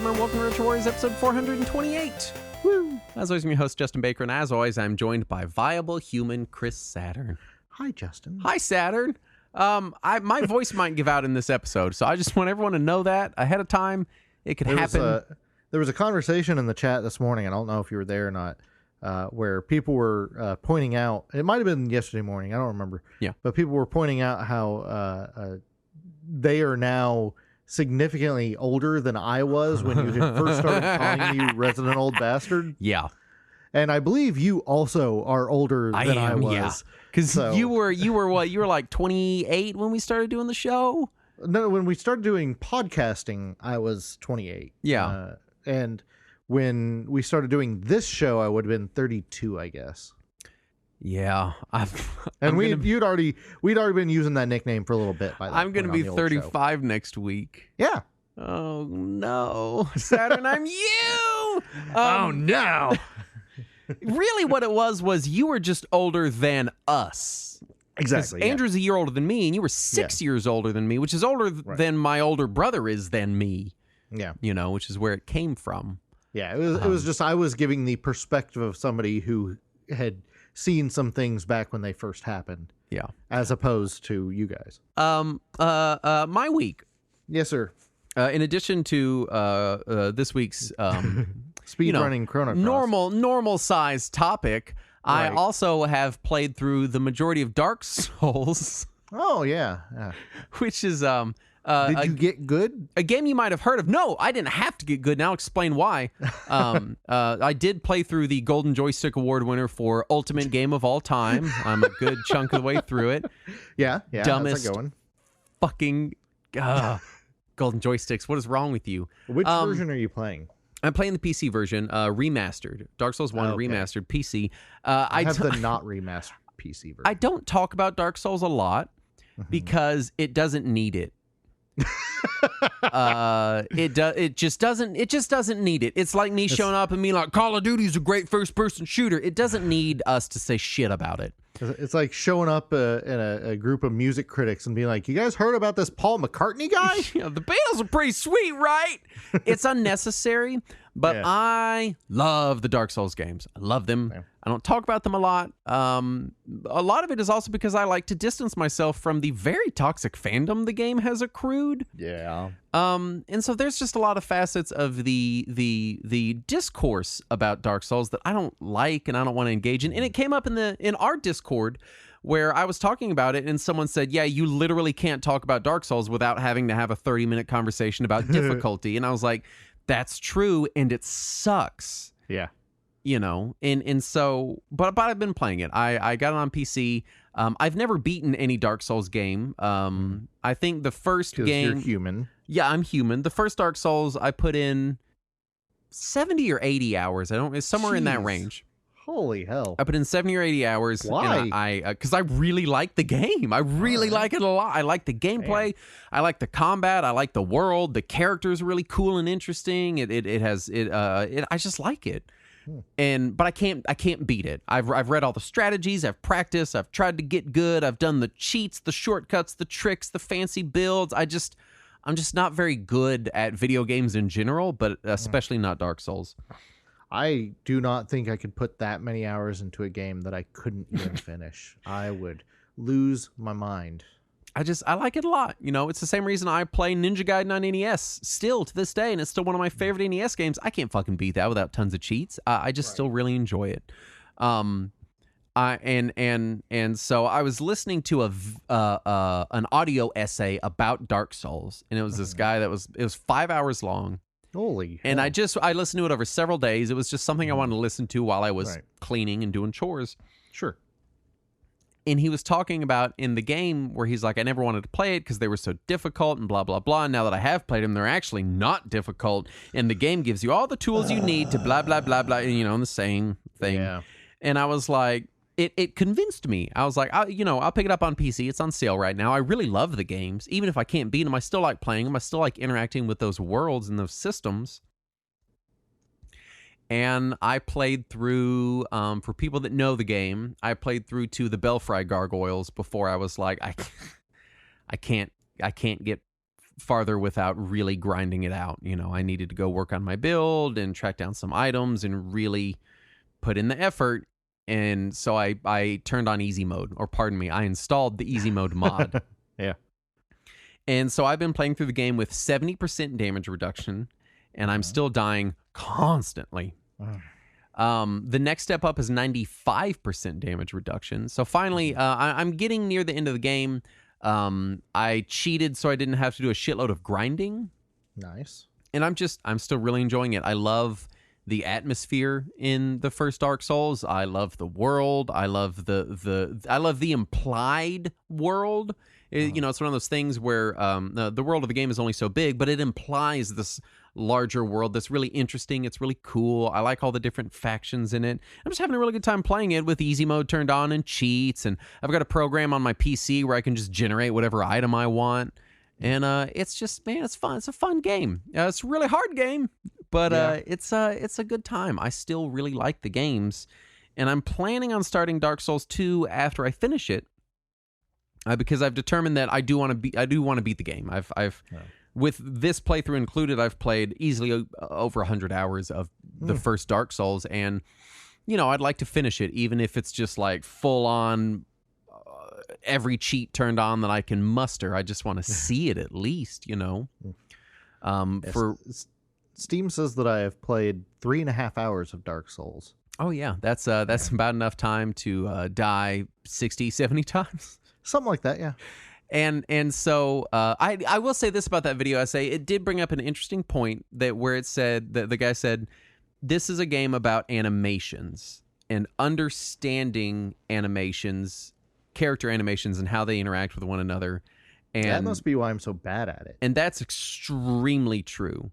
gentlemen, welcome to Retro Warriors episode 428. Woo! As always, I'm your host, Justin Baker, and as always, I'm joined by viable human Chris Saturn. Hi, Justin. Hi, Saturn. My voice might give out in this episode, so I just want everyone to know that ahead of time. It could happen. There was a conversation in the chat this morning, I don't know if you were there or not, where people were pointing out, it might have been yesterday morning, I don't remember. Yeah. But people were pointing out how they are now significantly older than I was when you had first started calling me Resident Old Bastard. Yeah. And I believe you also are older than I was. Yeah. Because you were what? You were like 28 when we started doing the show? No, when we started doing podcasting, I was 28. Yeah. And when we started doing this show, I would have been 32, I guess. Yeah. We'd already been using that nickname for a little bit by that I'm going to be 35 next week. Yeah. Oh, no. Saturn, I'm you! Oh, no. Really what it was you were just older than us. Exactly. Yeah. Andrew's a year older than me, and you were 6 years older than me, which is older than my older brother is than me. Yeah. You know, which is where it came from. Yeah, it was just I was giving the perspective of somebody who had seen some things back when they first happened. Yeah. As opposed to you guys. My week. Yes, sir. In addition to this week's speedrunning Chrono Cross. normal size topic, right. I also have played through the majority of Dark Souls. Oh yeah. Which is did you get good? A game you might have heard of. No, I didn't have to get good. Now I'll explain why. I did play through the Golden Joystick Award winner for Ultimate Game of All Time. I'm a good chunk of the way through it. Yeah. Dumbest how's that going? Fucking Golden Joysticks. What is wrong with you? Which version are you playing? I'm playing the PC version, remastered. Dark Souls 1 remastered PC. I have the not remastered PC version. I don't talk about Dark Souls a lot because it doesn't need it. It just doesn't need it. It's like me showing up and being like, Call of Duty is a great first person shooter. It doesn't need us to say shit about it. It's like showing up in a group of music critics and being like, you guys heard about this Paul McCartney guy? Yeah, the Beatles are pretty sweet, right? It's unnecessary, but I love the Dark Souls games. I love them. Yeah. I don't talk about them a lot. A lot of it is also because I like to distance myself from the very toxic fandom the game has accrued. Yeah. And so there's just a lot of facets of the discourse about Dark Souls that I don't like and I don't want to engage in. And it came up in our Discord where I was talking about it and someone said, yeah, you literally can't talk about Dark Souls without having to have a 30-minute conversation about difficulty. And I was like, that's true, and it sucks. Yeah. You know, and so, but I've been playing it. I got it on PC. I've never beaten any Dark Souls game. I think the first game... You're human. Yeah, I'm human. The first Dark Souls, I put in 70 or 80 hours. It's somewhere in that range. Holy hell. I put in 70 or 80 hours. Why? Because I really like the game. I really like it a lot. I like the gameplay. Damn. I like the combat. I like the world. The characters are really cool and interesting. I just like it. But I can't beat it. I've read all the strategies. I've practiced. I've tried to get good. I've done the cheats, the shortcuts, the tricks, the fancy builds. I'm just not very good at video games in general, but especially not Dark Souls. I do not think I could put that many hours into a game that I couldn't even finish. I would lose my mind. I like it a lot. You know, it's the same reason I play Ninja Gaiden on NES still to this day, and it's still one of my favorite NES games. I can't fucking beat that without tons of cheats. I just still really enjoy it. And so I was listening to an audio essay about Dark Souls, and it was this guy it was 5 hours long. Holy and hell. I listened to it over several days. It was just something I wanted to listen to while I was cleaning and doing chores. Sure. And he was talking about in the game where he's like, I never wanted to play it because they were so difficult and blah, blah, blah. And now that I have played them, they're actually not difficult. And the game gives you all the tools you need to blah, blah, blah, blah, you know, and the same thing. Yeah. And I was like, it convinced me. I was like, I'll pick it up on PC. It's on sale right now. I really love the games. Even if I can't beat them, I still like playing them. I still like interacting with those worlds and those systems. And I played through, for people that know the game, I played through to the Belfry Gargoyles before I was like, I can't get farther without really grinding it out. You know, I needed to go work on my build and track down some items and really put in the effort. And so I turned on easy mode, or pardon me, I installed the easy mode mod. Yeah. And so I've been playing through the game with 70% damage reduction, and I'm still dying constantly. The next step up is 95% damage reduction. So finally, I'm getting near the end of the game. I cheated so I didn't have to do a shitload of grinding. Nice. And I'm still really enjoying it. I love the atmosphere in the first Dark Souls. I love the world. I love the implied world. You know, it's one of those things where the world of the game is only so big, but it implies this larger world that's really interesting. It's really cool. I like all the different factions in it. I'm just having a really good time playing it with easy mode turned on and cheats. And I've got a program on my PC where I can just generate whatever item I want. And it's just, man, it's fun. It's a fun game. It's a really hard game, but it's a good time. I still really like the games, and I'm planning on starting Dark Souls 2 after I finish it, because I've determined that I do want to beat the game. I've with this playthrough included, I've played easily over 100 hours of the first Dark Souls, and you know, I'd like to finish it, even if it's just like full on. Every cheat turned on that I can muster. I just want to see it at least, you know. Steam says that I have played 3.5 hours of Dark Souls. Oh yeah, that's about enough time to die 60, 70 times. Something like that, yeah. And so I will say this about that video essay. It did bring up an interesting point where it said that the guy said, this is a game about animations and understanding animations, character animations, and how they interact with one another. And that must be why I'm so bad at it. And that's extremely true.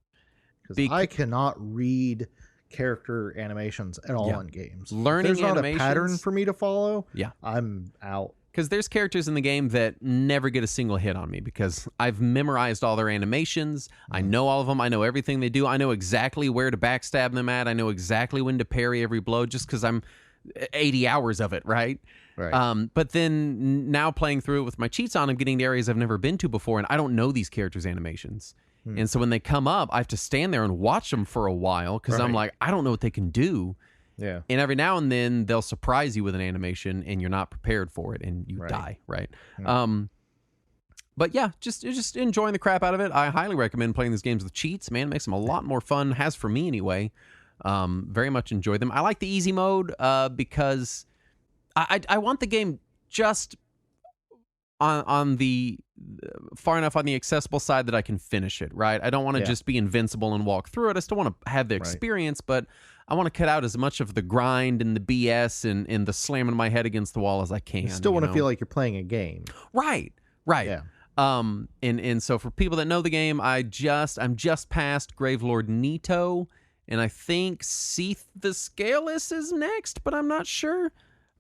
Because I cannot read character animations at all in games. Learning if there's animations, not a pattern for me to follow, yeah, I'm out. Because there's characters in the game that never get a single hit on me because I've memorized all their animations. I know all of them. I know everything they do. I know exactly where to backstab them at. I know exactly when to parry every blow just because I'm 80 hours of it, right? Right. But then now playing through it with my cheats on, I'm getting to areas I've never been to before, and I don't know these characters' animations. And so when they come up, I have to stand there and watch them for a while because I'm like, I don't know what they can do. Yeah. And every now and then they'll surprise you with an animation and you're not prepared for it and you die, right? But yeah, just enjoying the crap out of it. I highly recommend playing these games with cheats, man. It makes them a lot more fun, has for me anyway. Very much enjoy them. I like the easy mode because I want the game just on the far enough on the accessible side that I can finish it, right? I don't want to just be invincible and walk through it. I still want to have the experience, but I want to cut out as much of the grind and the BS and the slamming my head against the wall as I can. You still want to feel like you're playing a game. Right. Yeah. And so for people that know the game, I'm just past Gravelord Nito, and I think Seath the Scaleless is next, but I'm not sure.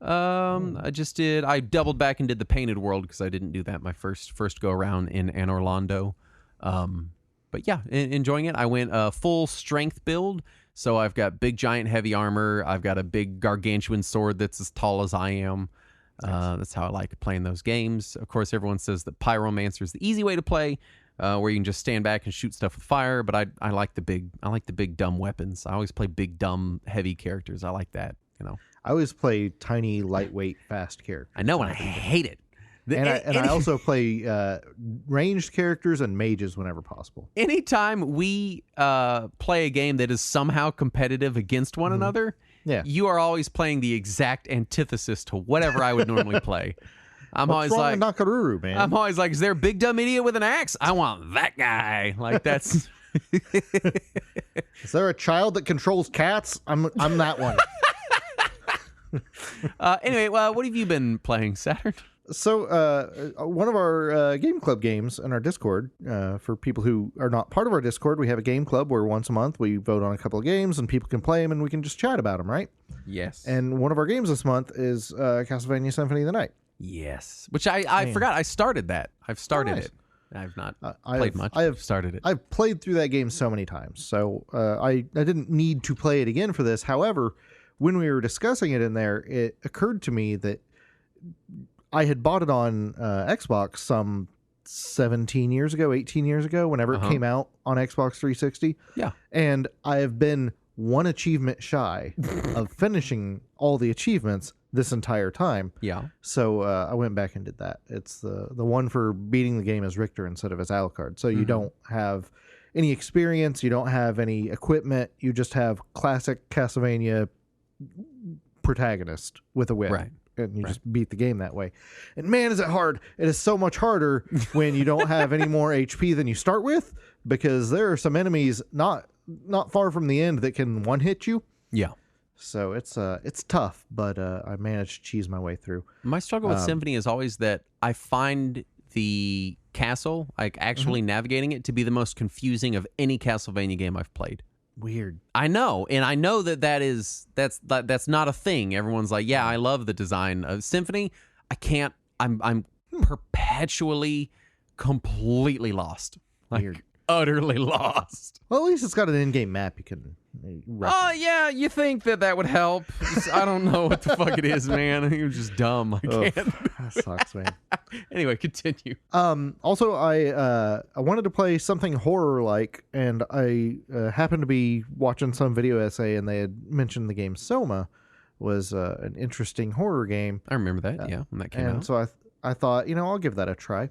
I doubled back and did the Painted World because I didn't do that my first go around in Anne Orlando. But yeah, enjoying it. I went full strength build, so I've got big giant heavy armor. I've got a big gargantuan sword that's as tall as I am. That's how I like playing those games. Of course, everyone says that Pyromancer is the easy way to play, where you can just stand back and shoot stuff with fire. But I like the big dumb weapons. I always play big dumb heavy characters. I like that. You know, I always play tiny, lightweight, fast characters. I know, and I hate it. I also play ranged characters and mages whenever possible. Anytime we play a game that is somehow competitive against one another, you are always playing the exact antithesis to whatever I would normally play. I'm always like, Nakaruru, man. I'm always like, is there a big dumb idiot with an axe? I want that guy. Like that's. Is there a child that controls cats? I'm that one. Anyway, what have you been playing, Saturn? So one of our game club games in our Discord, for people who are not part of our Discord, we have a game club where once a month we vote on a couple of games and people can play them and we can just chat about them, right? Yes. And one of our games this month is Castlevania Symphony of the Night. Yes. Which I forgot. I started that. I've started it. I've not played much. I've started it. I've played through that game so many times, so I didn't need to play it again for this. However, when we were discussing it in there, it occurred to me that I had bought it on Xbox some 17 years ago, 18 years ago, whenever it came out on Xbox 360. Yeah. And I have been one achievement shy of finishing all the achievements this entire time. Yeah. So I went back and did that. It's the one for beating the game as Richter instead of as Alucard. So you don't have any experience. You don't have any equipment. You just have classic Castlevania protagonist with a whip. Right. And you just beat the game that way. And man, is it hard. It is so much harder when you don't have any more HP than you start with, because there are some enemies not far from the end that can one-hit you. Yeah. So it's tough, but I managed to cheese my way through. My struggle with Symphony is always that I find the castle, like actually navigating it, to be the most confusing of any Castlevania game I've played. Weird. I know, and I know that's not a thing. Everyone's like, yeah, I love the design of Symphony. I can't. I'm perpetually, completely lost. Weird. Utterly lost. Well, at least it's got an in-game map you can. Oh yeah, you think that would help? I don't know what the fuck it is, man. You're just dumb. I can't. That sucks, man. Anyway, continue. Also, I wanted to play something horror-like, and I happened to be watching some video essay, and they had mentioned the game Soma was an interesting horror game. I remember that. Yeah, when that came out. And so I thought, I'll give that a try.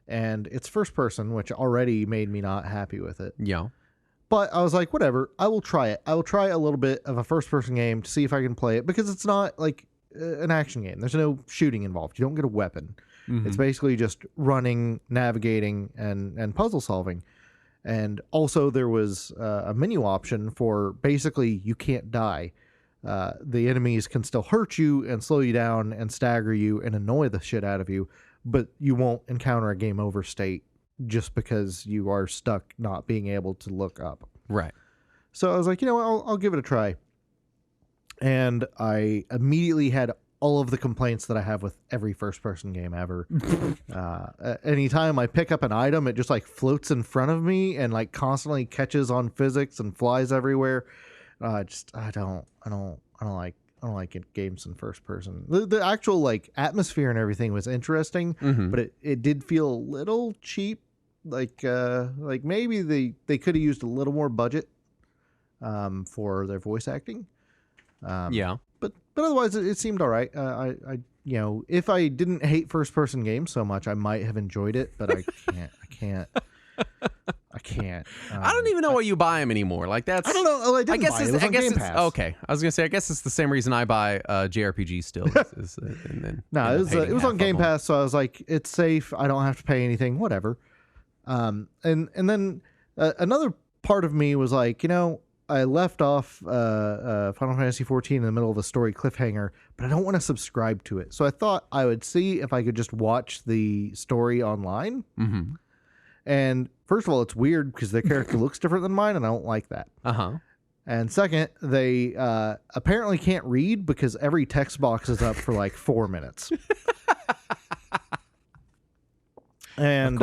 And it's first person, which already made me not happy with it. Yeah. But I was like, whatever, I will try it. I will try a little bit of a first person game to see if I can play it, because it's not like an action game. There's no shooting involved. You don't get a weapon. It's basically just running, navigating, and puzzle solving. And also there was a menu option for basically you can't die. The enemies can still hurt you and slow you down and stagger you and annoy the shit out of you, but you won't encounter a game over state just because you are stuck not being able to look up. Right. So I was like, I'll give it a try. And I immediately had all of the complaints that I have with every first-person game ever. Anytime I pick up an item, it just like floats in front of me and like constantly catches on physics and flies everywhere. I don't like games in first person. The actual like atmosphere and everything was interesting, but it did feel a little cheap. Like maybe they could have used a little more budget for their voice acting. Yeah. But otherwise it seemed all right. I if I didn't hate first person games so much, I might have enjoyed it, but I can't. I can't. I don't even know why you buy them anymore. Like that's. I don't know. Oh, I didn't buy it. It was on Game it's Pass. okay. I was gonna say. I guess it's the same reason I buy JRPG still. And then No, it was on Game Pass, so I was like, it's safe. I don't have to pay anything. Whatever. And then another part of me was like, I left off Final Fantasy XIV in the middle of a story cliffhanger, but I don't want to subscribe to it. So I thought I would see if I could just watch the story online. Mm-hmm. And first of all, it's weird because their character looks different than mine, and I don't like that. And second, they apparently can't read because every text box is up for like 4 minutes. And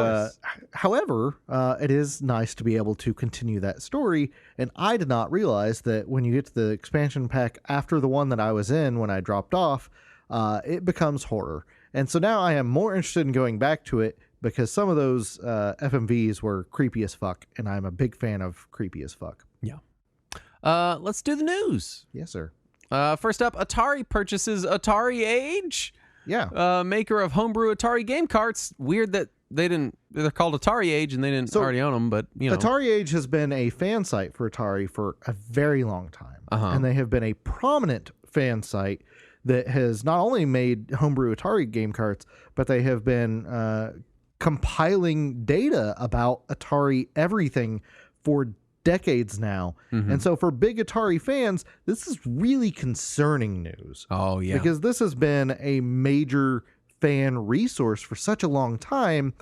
however, it is nice to be able to continue that story. And I did not realize that when you get to the expansion pack after the one that I was in when I dropped off, it becomes horror. And so now I am more interested in going back to it, because some of those FMVs were creepy as fuck, and I'm a big fan of creepy as fuck. Yeah. Let's do the news. Yes, sir. First up, Atari purchases Atari Age. Yeah. Maker of homebrew Atari game carts. Weird that they're called Atari Age and they didn't already own them, but Atari Age has been a fan site for Atari for a very long time. And they have been a prominent fan site that has not only made homebrew Atari game carts, but they have been compiling data about Atari everything for decades now. And so for big Atari fans, this is really concerning news. Oh, yeah. Because this has been a major fan resource for such a long time.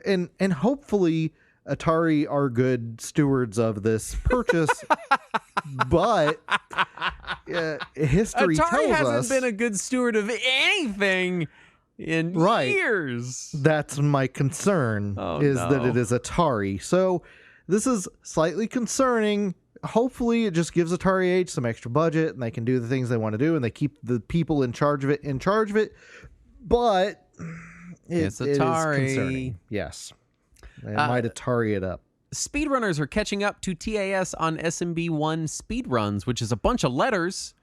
And hopefully Atari are good stewards of this purchase. But history Atari tells us... hasn't been a good steward of anything in years. That's my concern, that it is Atari. So this is slightly concerning. Hopefully it just gives Atari Age some extra budget and they can do the things they want to do and they keep the people in charge of it. But It's It is Atari. concerning. Yes. They might Atari it up. Speedrunners are catching up to TAS on SMB1 speedruns, which is a bunch of letters.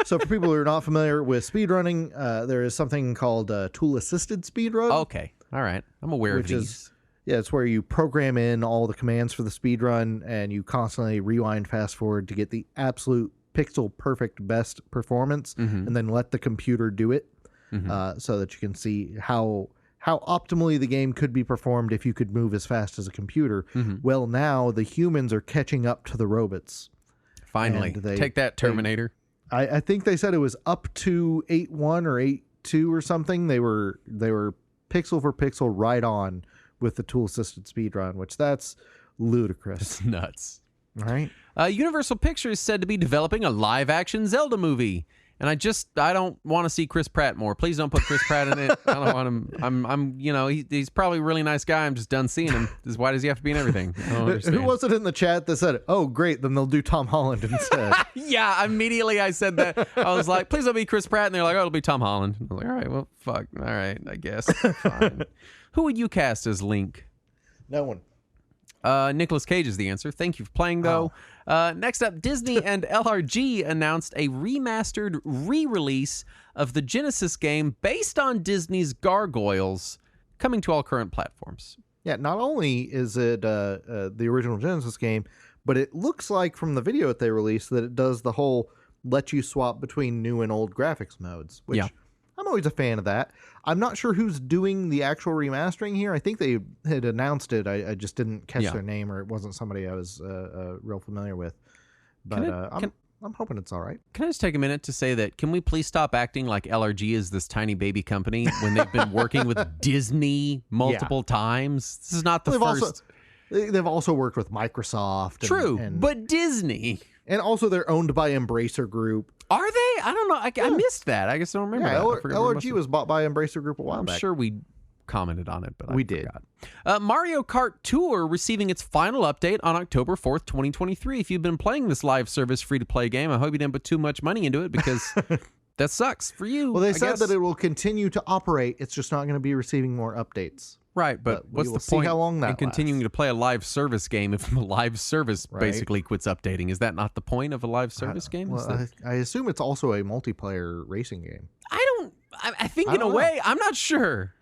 So for people who are not familiar with speedrunning, there is something called tool-assisted speedrun. Okay. All right. I'm aware of these. It's where you program in all the commands for the speedrun and you constantly rewind, fast forward to get the absolute pixel perfect best performance, and then let the computer do it, so that you can see how optimally the game could be performed if you could move as fast as a computer. Well, now the humans are catching up to the robots. Finally. Take that, Terminator. I think they said it was up to 8.1 or 8.2 or something. They were pixel for pixel right on with the tool-assisted speedrun, which that's ludicrous. It's nuts. Right? Universal Pictures said to be developing a live-action Zelda movie. And I don't want to see Chris Pratt more. Please don't put Chris Pratt in it. I don't want him. He's probably a really nice guy. I'm just done seeing him. Why does he have to be in everything? I don't understand. Who was it in the chat that said, "Oh, great, then they'll do Tom Holland instead"? Yeah, immediately I said that. I was like, please don't be Chris Pratt. And they're like, oh, it'll be Tom Holland. I was like, all right, well, fuck. All right, I guess. Fine. Who would you cast as Link? No one. Nicolas Cage is the answer. Thank you for playing, though. Next up, Disney and LRG announced a remastered re-release of the Genesis game based on Disney's Gargoyles, coming to all current platforms. Yeah, not only is it the original Genesis game, but it looks like from the video that they released that it does the whole let you swap between new and old graphics modes, which I'm always a fan of that. I'm not sure who's doing the actual remastering here. I think they had announced it. I just didn't catch their name, or it wasn't somebody I was real familiar with. But I'm hoping it's all right. Can I just take a minute to say that, can we please stop acting like LRG is this tiny baby company when they've been working with Disney multiple times? This is not the first. They've also worked with Microsoft. True, but Disney. And also they're owned by Embracer Group. Are they? I don't know. I missed that. I guess I don't remember that. LRG was bought by Embracer Group a while back. I'm sure we commented on it, but we forgot. Mario Kart Tour receiving its final update on October 4th, 2023. If you've been playing this live service free-to-play game, I hope you didn't put too much money into it, because that sucks for you. Well, they said that it will continue to operate. It's just not going to be receiving more updates. Right, but what's the point how long that in continuing to play a live service game if the live service Right. basically quits updating? Is that not the point of a live service game? Well, I assume it's also a multiplayer racing game. I think in a way, I'm not sure.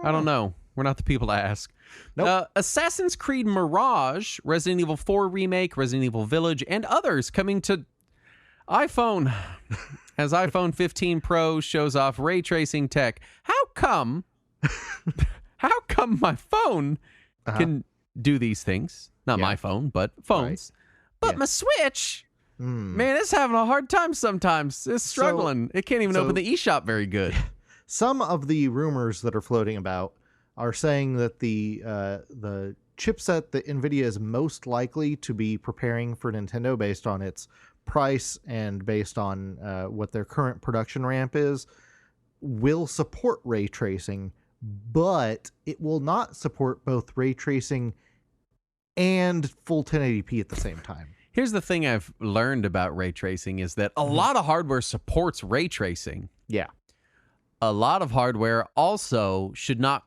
I don't know. We're not the people to ask. Nope. Assassin's Creed Mirage, Resident Evil 4 Remake, Resident Evil Village, and others coming to iPhone as iPhone 15 Pro shows off ray tracing tech. How come my phone can do these things? Not my phone, but phones. Right. But my Switch, man, it's having a hard time sometimes. It's struggling. It can't even open the eShop very good. Some of the rumors that are floating about are saying that the chipset that NVIDIA is most likely to be preparing for Nintendo based on its price and based on what their current production ramp is will support ray tracing, but it will not support both ray tracing and full 1080p at the same time. Here's the thing I've learned about ray tracing is that a lot of hardware supports ray tracing. Yeah. A lot of hardware also should not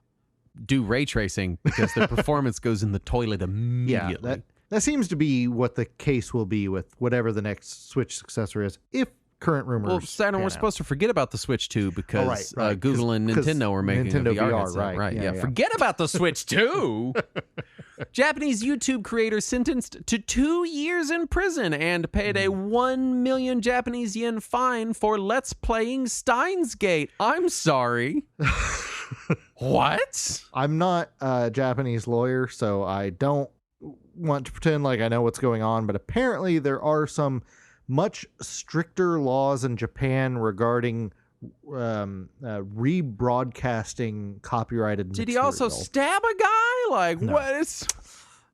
do ray tracing because the performance goes in the toilet immediately. Yeah, that seems to be what the case will be with whatever the next Switch successor is, if current rumors. Well, Saturn, we're supposed to forget about the Switch 2 because Google and Nintendo are making Nintendo a VR VR, headset. right. Yeah. Forget about the Switch 2. Japanese YouTube creator sentenced to 2 years in prison and paid a 1 million Japanese yen fine for Let's Playing Steins Gate. I'm sorry. What? I'm not a Japanese lawyer, so I don't want to pretend like I know what's going on, but apparently there are some much stricter laws in Japan regarding rebroadcasting copyrighted Did he material. also stab a guy? Like, No. what is...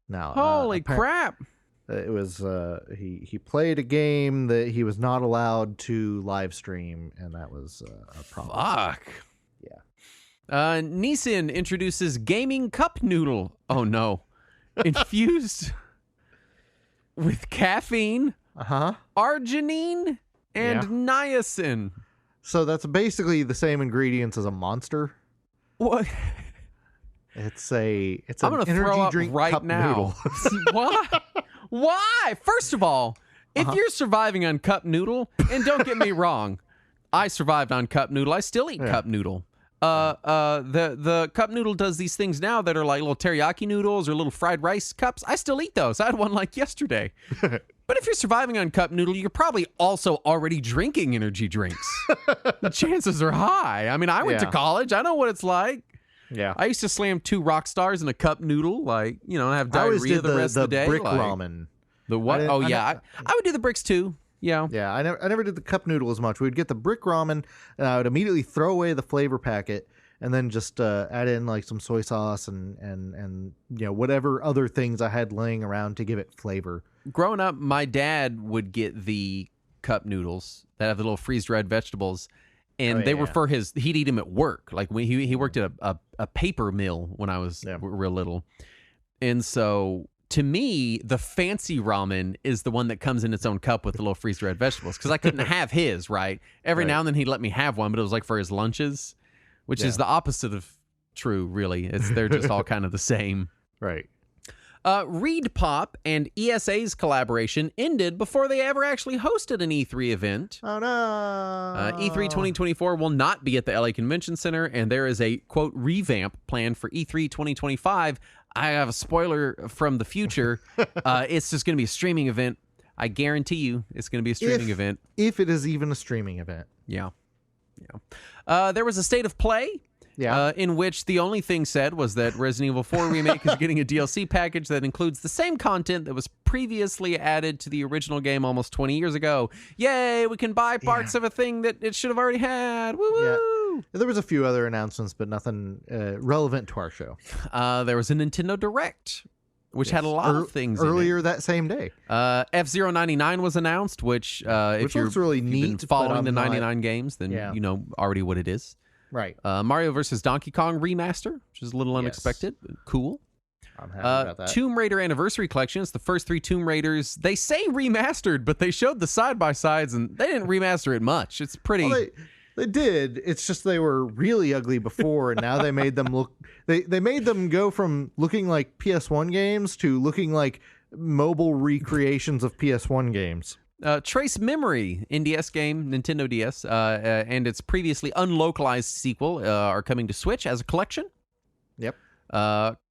No, Holy crap. It was he played a game that he was not allowed to live stream, and that was a problem. Fuck. Yeah. Nissin introduces gaming cup noodle. Oh no. Infused with caffeine, arginine, and niacin. So that's basically the same ingredients as a Monster. What? It's I'm an gonna energy throw up drink right cup now. noodle. Why? Why? First of all, if you're surviving on cup noodle, and don't get me wrong, I survived on cup noodle. I still eat cup noodle. The cup noodle does these things now that are like little teriyaki noodles or little fried rice cups. I still eat those. I had one like yesterday. But if you're surviving on cup noodle, you're probably also already drinking energy drinks. The chances are high. I mean, I went to college. I know what it's like. Yeah. I used to slam 2 rock stars in a cup noodle, like, have I always diarrhea did the rest of the day. brick like, ramen. The what? I would do the bricks too. Yeah. Yeah, I never did the cup noodle as much. We'd get the brick ramen, and I would immediately throw away the flavor packet, and then just add in like some soy sauce and whatever other things I had laying around to give it flavor. Growing up, my dad would get the cup noodles that have the little freeze-dried vegetables, and they were for his. He'd eat them at work. Like when he worked at a paper mill when I was real little, and so. To me, the fancy ramen is the one that comes in its own cup with the little freeze-dried vegetables because I couldn't have his, right? Every now and then he'd let me have one, but it was like for his lunches, which is the opposite of true, really. They're just all kind of the same. Right. Reed Pop and ESA's collaboration ended before they ever actually hosted an E3 event. Oh, no. E3 2024 will not be at the LA Convention Center, and there is a, quote, revamp planned for E3 2025. I have a spoiler from the future. It's just going to be a streaming event. I guarantee you it's going to be a streaming event. If it is even a streaming event. Yeah. There was a state of play in which the only thing said was that Resident Evil 4 Remake is getting a DLC package that includes the same content that was previously added to the original game almost 20 years ago. Yay, we can buy parts of a thing that it should have already had. Woo-woo! Yeah. There was a few other announcements, but nothing relevant to our show. There was a Nintendo Direct, which had a lot of things earlier that same day. F-Zero 99 was announced, which if you're really been neat, following the 99 games, then you know already what it is. Right. Mario vs. Donkey Kong remaster, which is a little unexpected, but cool. I'm happy about that. Tomb Raider Anniversary Collection. It's the first 3 Tomb Raiders. They say remastered, but they showed the side-by-sides, and they didn't remaster it much. It's pretty... Well, they did. It's just they were really ugly before, and now they made them look... They made them go from looking like PS1 games to looking like mobile recreations of PS1 games. Trace Memory, NDS game, Nintendo DS, and its previously unlocalized sequel are coming to Switch as a collection. Yep.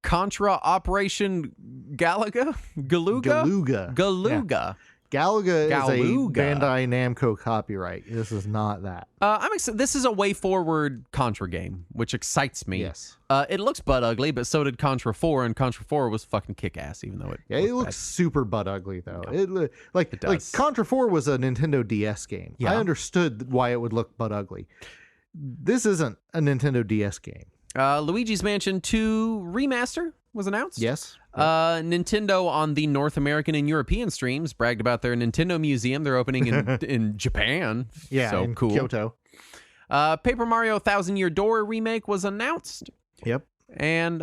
Contra Operation Galaga? Galuga. Yeah. Galaga is a Bandai Namco copyright. This is not that. I'm excited. This is a way forward Contra game, which excites me. Yes. It looks butt ugly, but so did Contra 4, and Contra 4 was fucking kick ass, even though it looks super butt ugly though. Yeah. Like Contra 4 was a Nintendo DS game. Yeah. I understood why it would look butt ugly. This isn't a Nintendo DS game. Luigi's Mansion 2 remaster was announced. Yes. Nintendo on the North American and European streams bragged about their Nintendo Museum they're opening in Japan. Yeah, so in cool. Kyoto. Paper Mario Thousand Year Door remake was announced. Yep. And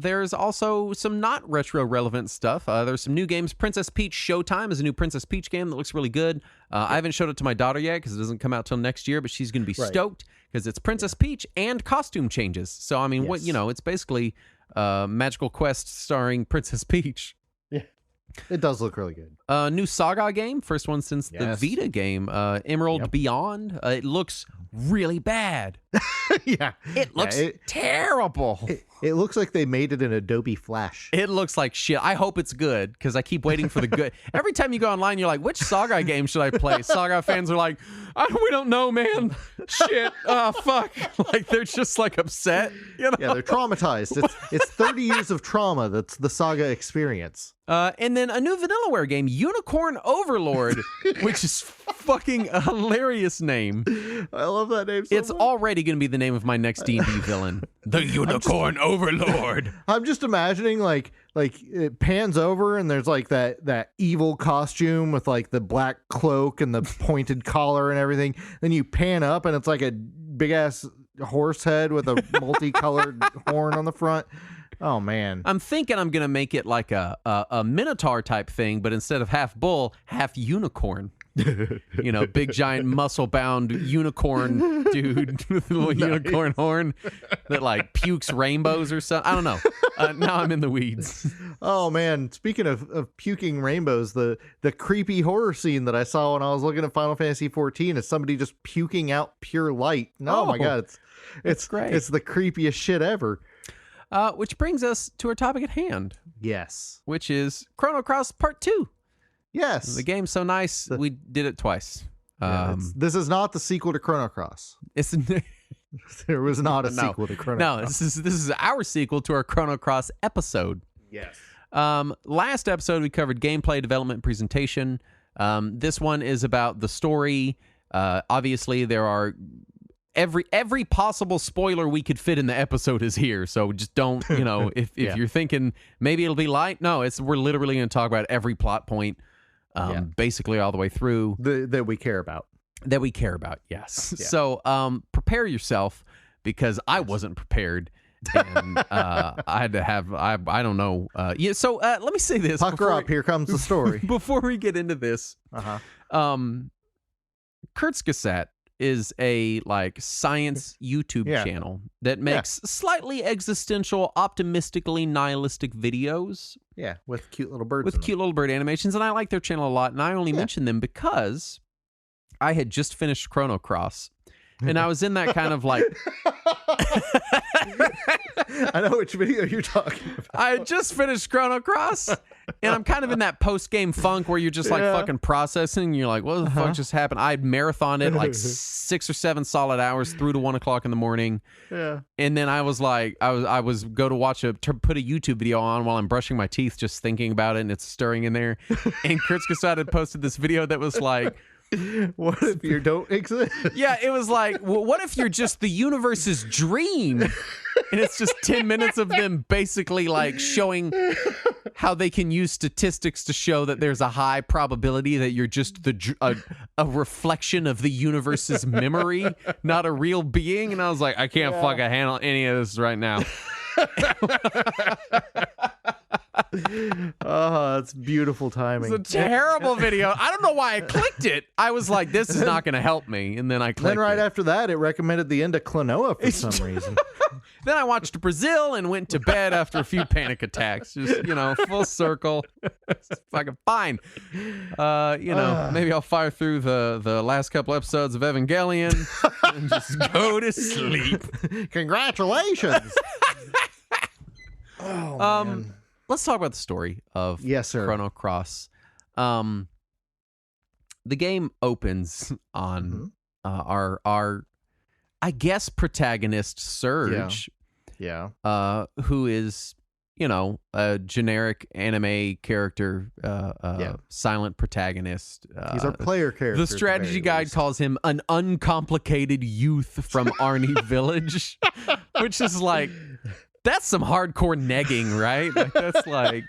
there's also some not retro relevant stuff. There's some new games. Princess Peach Showtime is a new Princess Peach game that looks really good. I haven't showed it to my daughter yet because it doesn't come out till next year, but she's going to be stoked because it's Princess Peach and costume changes. So I mean, it's basically Magical Quest starring Princess Peach. Yeah, it does look really good. New Saga game, first one since the Vita game, Emerald Beyond. It looks really bad. Yeah, it looks terrible. It looks like they made it in Adobe Flash. It looks like shit. I hope it's good because I keep waiting for the good. Every time you go online, you're like, which Saga game should I play? Saga fans are like, we don't know, man. Shit. Oh, fuck. Like, they're just like upset. You know? Yeah, they're traumatized. It's 30 years of trauma. That's the Saga experience. And then a new Vanillaware game, Unicorn Overlord, which is fucking a hilarious name. I love that name so It's much. already going to be the name of my next D&D villain. The Unicorn Overlord. I'm just imagining like it pans over and there's like that evil costume with like the black cloak and the pointed collar and everything. Then you pan up and it's like a big ass horse head with a multicolored horn on the front. Oh man. I'm thinking I'm going to make it like a Minotaur type thing, but instead of half bull, half unicorn. You know, big giant muscle bound unicorn dude with a little unicorn horn that like pukes rainbows or something. I don't know. Now I'm in the weeds. Oh man, speaking of puking rainbows, the creepy horror scene that I saw when I was looking at Final Fantasy 14 is somebody just puking out pure light. Oh my god, it's great. It's the creepiest shit ever. Which brings us to our topic at hand. Yes. Which is Chrono Cross Part 2. Yes. The game's so nice, we did it twice. This is not the sequel to Chrono Cross. There was not a sequel to Chrono Cross. This is our sequel to our Chrono Cross episode. Yes. Last episode, we covered gameplay, development, and presentation. This one is about the story. Obviously, there are... Every possible spoiler we could fit in the episode is here, so just don't, if you're thinking maybe it'll be light, no, we're literally going to talk about every plot point, basically all the way through that we care about. Yes. Yeah. So prepare yourself, because I wasn't prepared, and I had to have I don't know. So let me say this. Pucker up. Here comes the story. Before we get into this, Kurzgesagt is a science YouTube channel that makes slightly existential, optimistically nihilistic videos. Yeah, with cute little birds. With cute little bird animations, and I like their channel a lot, and I only mention them because I had just finished Chrono Cross, and I was in that kind of like... I know which video you're talking about. I had just finished Chrono Cross, and I'm kind of in that post-game funk where you're just fucking processing, and you're like, what the fuck just happened? I marathoned it like 6 or 7 solid hours through to 1 o'clock in the morning. Yeah. And then I was like, I was go to watch put a YouTube video on while I'm brushing my teeth, just thinking about it, and it's stirring in there. And Kurzgesagt had posted this video that was like, what if you don't exist? Yeah, it was like, well, what if you're just the universe's dream? And it's just 10 minutes of them basically like showing how they can use statistics to show that there's a high probability that you're just a reflection of the universe's memory, not a real being. And I was like, I can't fucking handle any of this right now. Oh, it's beautiful timing. It's a terrible video. I don't know why I clicked it. I was like, this is not going to help me. And then I clicked it. After that, it recommended the end of Klonoa for some reason. Then I watched Brazil and went to bed after a few panic attacks. Just, full circle. It's fucking fine. Maybe I'll fire through the last couple episodes of Evangelion and just go to sleep. Congratulations. Oh, man. Let's talk about the story of Chrono Cross. The game opens on our I guess protagonist Surge, who is a generic anime character, silent protagonist. He's our player character. The strategy guide calls him an uncomplicated youth from Arnie Village, which is like, that's some hardcore negging, right? Like, that's like,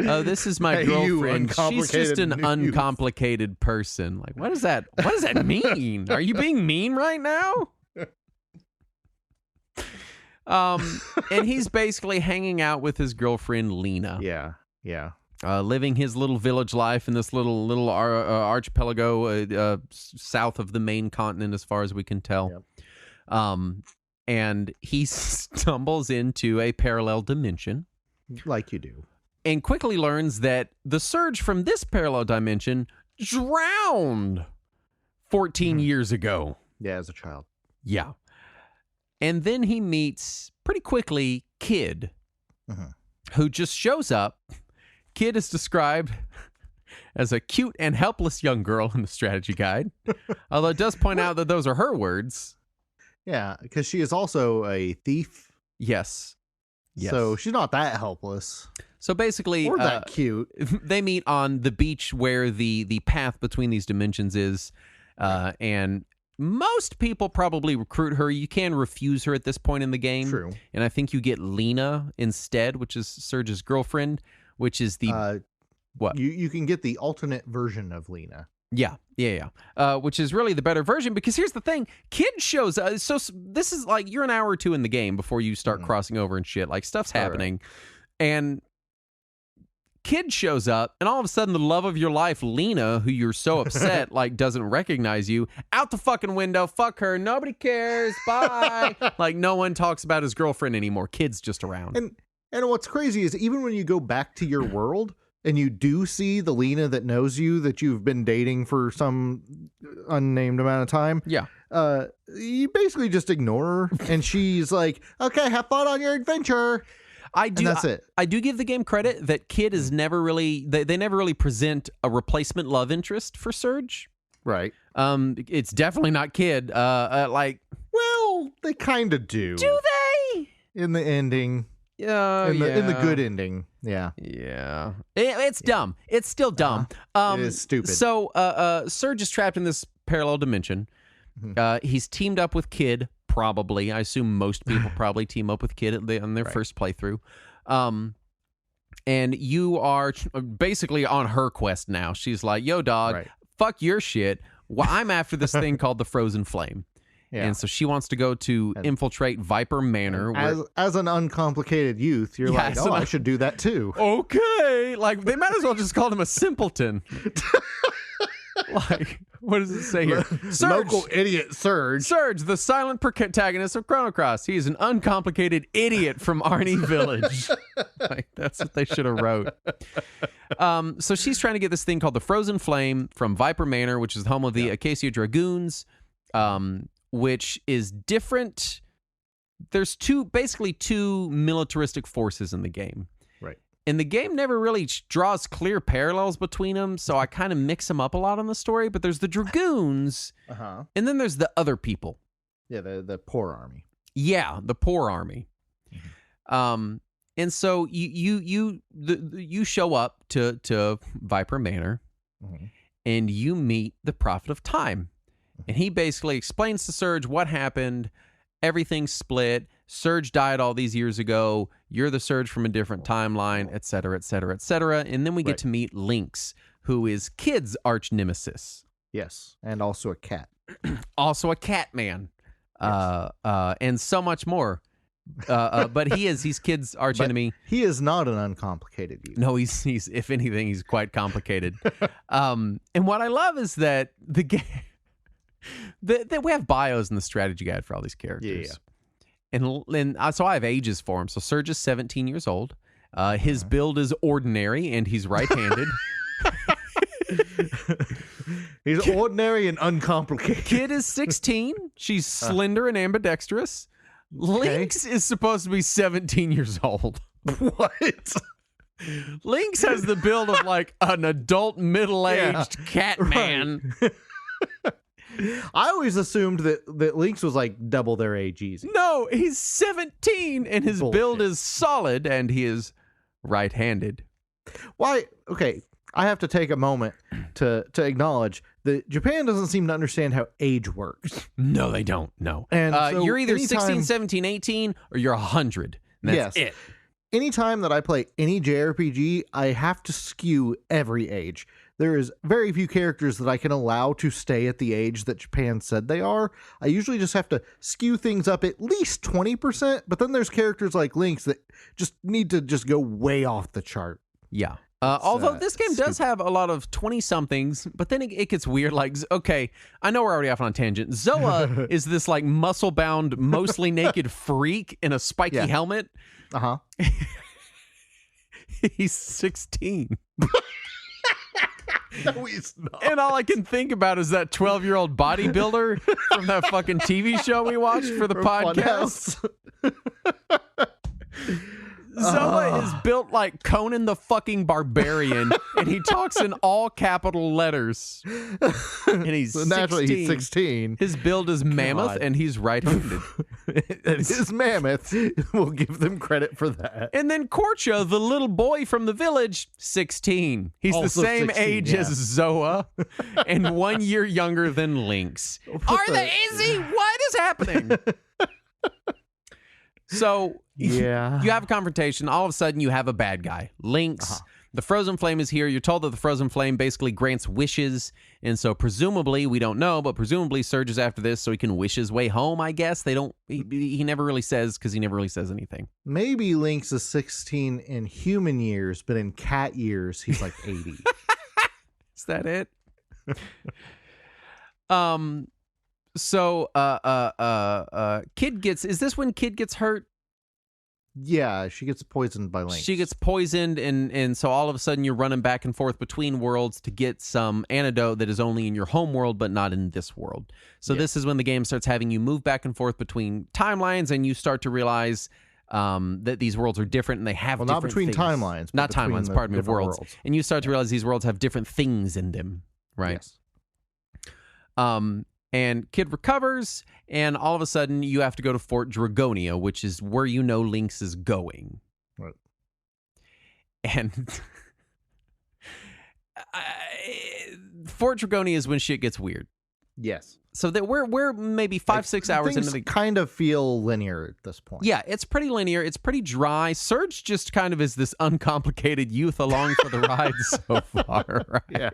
oh, this is my girlfriend. She's just an uncomplicated person. Like, what does that mean? Are you being mean right now? And he's basically hanging out with his girlfriend Lena. Yeah. Living his little village life in this little archipelago south of the main continent, as far as we can tell. Yep. And he stumbles into a parallel dimension, like you do, and quickly learns that the Surge from this parallel dimension drowned 14 years ago. Yeah, as a child. Yeah. And then he meets, pretty quickly, Kid, who just shows up. Kid is described as a cute and helpless young girl in the strategy guide, although it does point out that those are her words. Yeah, because she is also a thief. Yes. So she's not that helpless. So basically, or that cute. They meet on the beach where the path between these dimensions is, and most people probably recruit her. You can refuse her at this point in the game. True. And I think you get Lena instead, which is Surge's girlfriend, which is the... what? You can get the alternate version of Lena. Yeah. Which is really the better version, because here's the thing. Kid shows so this is like, you're an hour or two in the game before you start crossing over and shit. Like, stuff's happening. And Kid shows up, and all of a sudden the love of your life, Lena, who you're so upset like doesn't recognize you, out the fucking window. Fuck her. Nobody cares. Bye. Like no one talks about his girlfriend anymore. Kid's just around. And what's crazy is even when you go back to your world and you do see the Lena that knows you, that you've been dating for some unnamed amount of time. Yeah. You basically just ignore her, and she's like, okay, have fun on your adventure. I do. And that's it. I do give the game credit that Kid is never really. They never really present a replacement love interest for Surge. Right. It's definitely not Kid. Well, they kind of do. Do they? In the ending. In the good ending. Yeah. Yeah. It's dumb. It's still dumb. It is stupid. So, Surge is trapped in this parallel dimension. He's teamed up with Kid, probably. I assume most people probably team up with Kid on their first playthrough. And you are basically on her quest now. She's like, yo, dog, fuck your shit. Well, I'm after this thing called the Frozen Flame. Yeah. And so she wants to go to infiltrate Viper Manor. As an uncomplicated youth, you're like, I should do that too. Okay. Like, they might as well just call him a simpleton. Like, what does it say here? Surge, local idiot Surge. Surge, the silent protagonist of Chrono Cross. He is an uncomplicated idiot from Arnie Village. Like, that's what they should have wrote. So she's trying to get this thing called the Frozen Flame from Viper Manor, which is the home of the Acacia Dragoons, which is different. There's basically two militaristic forces in the game. Right. And the game never really draws clear parallels between them, so I kind of mix them up a lot on the story. But there's the Dragoons, and then there's the other people. Yeah, the poor army. Yeah, the poor army. And so you show up to Viper Manor, and you meet the Prophet of Time. And he basically explains to Surge what happened. Everything's split. Surge died all these years ago. You're the Surge from a different timeline, et cetera, et cetera, et cetera. And then we get to meet Lynx, who is Kid's arch nemesis. Yes, and also a cat. Also a cat man. Yes. And so much more. But he's Kid's arch enemy. He is not an uncomplicated youth. No, he's if anything, he's quite complicated. And what I love is that the game... that we have bios in the strategy guide for all these characters. Yeah. And so I have ages for him. So Surge is 17 years old. His build is ordinary, and he's right-handed. He's ordinary and uncomplicated. Kid is 16. She's slender and ambidextrous. Lynx is supposed to be 17 years old. What? Lynx has the build of like an adult middle-aged cat man. I always assumed that Lynx was like double their age easy. No, he's 17 and his build is solid and he is right-handed. Why? Okay, I have to take a moment to acknowledge that Japan doesn't seem to understand how age works. No, they don't. No. And so you're either 16, 17, 18 or you're 100. And that's it. Anytime that I play any JRPG, I have to skew every age. There is very few characters that I can allow to stay at the age that Japan said they are. I usually just have to skew things up at least 20%, but then there's characters like Lynx that just need to just go way off the chart. Yeah. Although this game does have a lot of 20-somethings, but then it gets weird. Like, okay, I know we're already off on a tangent. Zoa is this like muscle-bound, mostly naked freak in a spiky helmet. Uh-huh. He's 16. No, he's not. And all I can think about is that 12-year-old bodybuilder from that fucking TV show we watched for the podcast. Zoa is built like Conan the fucking Barbarian, and he talks in all capital letters. And he's so naturally 16. He's 16. His build is mammoth, and he's right-handed. His mammoth. We'll give them credit for that. And then Korcha, the little boy from the village, 16. He's also the same 16, age as Zoa, and 1 year younger than Lynx. Is he? What is happening? So you have a confrontation. All of a sudden, you have a bad guy. Lynx. The frozen flame is here. You're told that the frozen flame basically grants wishes. And so presumably, we don't know, but presumably Surge is after this so he can wish his way home, I guess. He never really says, because he never really says anything. Maybe Lynx is 16 in human years, but in cat years, he's like 80. Is that it? Kid gets, is this when Kid gets hurt? Yeah, she gets poisoned by Lynx. She gets poisoned, and so all of a sudden you're running back and forth between worlds to get some antidote that is only in your home world, but not in this world. So this is when the game starts having you move back and forth between timelines, and you start to realize that these worlds are different, and they have different not between things. Timelines. Not timelines, pardon me, worlds. And you start to realize these worlds have different things in them, right? Yes. And Kid recovers, and all of a sudden you have to go to Fort Dragonia, which is where you know Lynx is going. Right. And Fort Dragonia is when shit gets weird. Yes. So that we're maybe 5-6 hours into the kind of feel linear at this point. Yeah, it's pretty linear. It's pretty dry. Surge just kind of is this uncomplicated youth along for the ride so far, right? Yeah.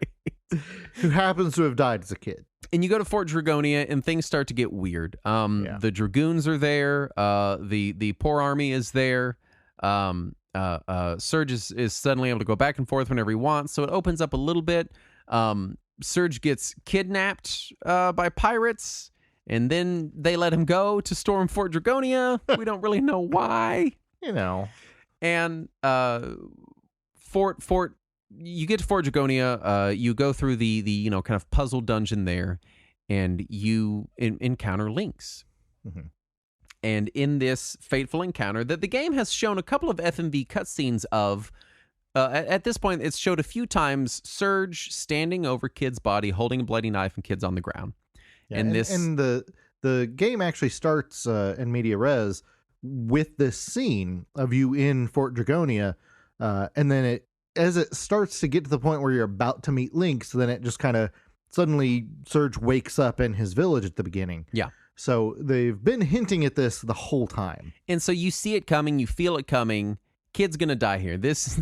Who happens to have died as a kid. And you go to Fort Dragonia, and things start to get weird. The Dragoons are there. The poor army is there. Surge is suddenly able to go back and forth whenever he wants, so it opens up a little bit. Surge gets kidnapped by pirates, and then they let him go to storm Fort Dragonia. We don't really know why. And you get to Fort Dragonia, you go through the kind of puzzle dungeon there, and you encounter Lynx. Mm-hmm. And in this fateful encounter that the game has shown a couple of FMV cutscenes of, at this point, it's showed a few times Surge standing over Kid's body, holding a bloody knife, and Kid's on the ground. Yeah, and the game actually starts in media res with this scene of you in Fort Dragonia, and then as it starts to get to the point where you're about to meet Lynx, then it just kind of suddenly Surge wakes up in his village at the beginning. Yeah. So they've been hinting at this the whole time. And so you see it coming, you feel it coming. Kid's going to die here. This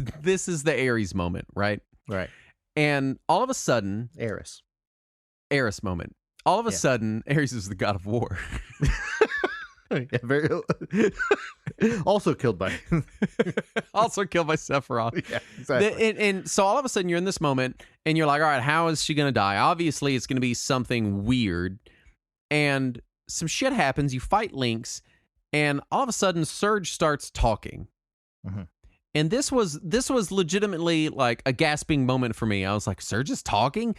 is the Ares moment, right? Right. And all of a sudden... Ares moment. All of a sudden, Ares is the god of war. Very also killed by Sephiroth. Yeah, exactly. And so all of a sudden you're in this moment and you're like, all right, how is she going to die? Obviously it's going to be something weird, and some shit happens. You fight Lynx, and all of a sudden Surge starts talking. Mm-hmm. And this was legitimately like a gasping moment for me. I was like, Surge is talking?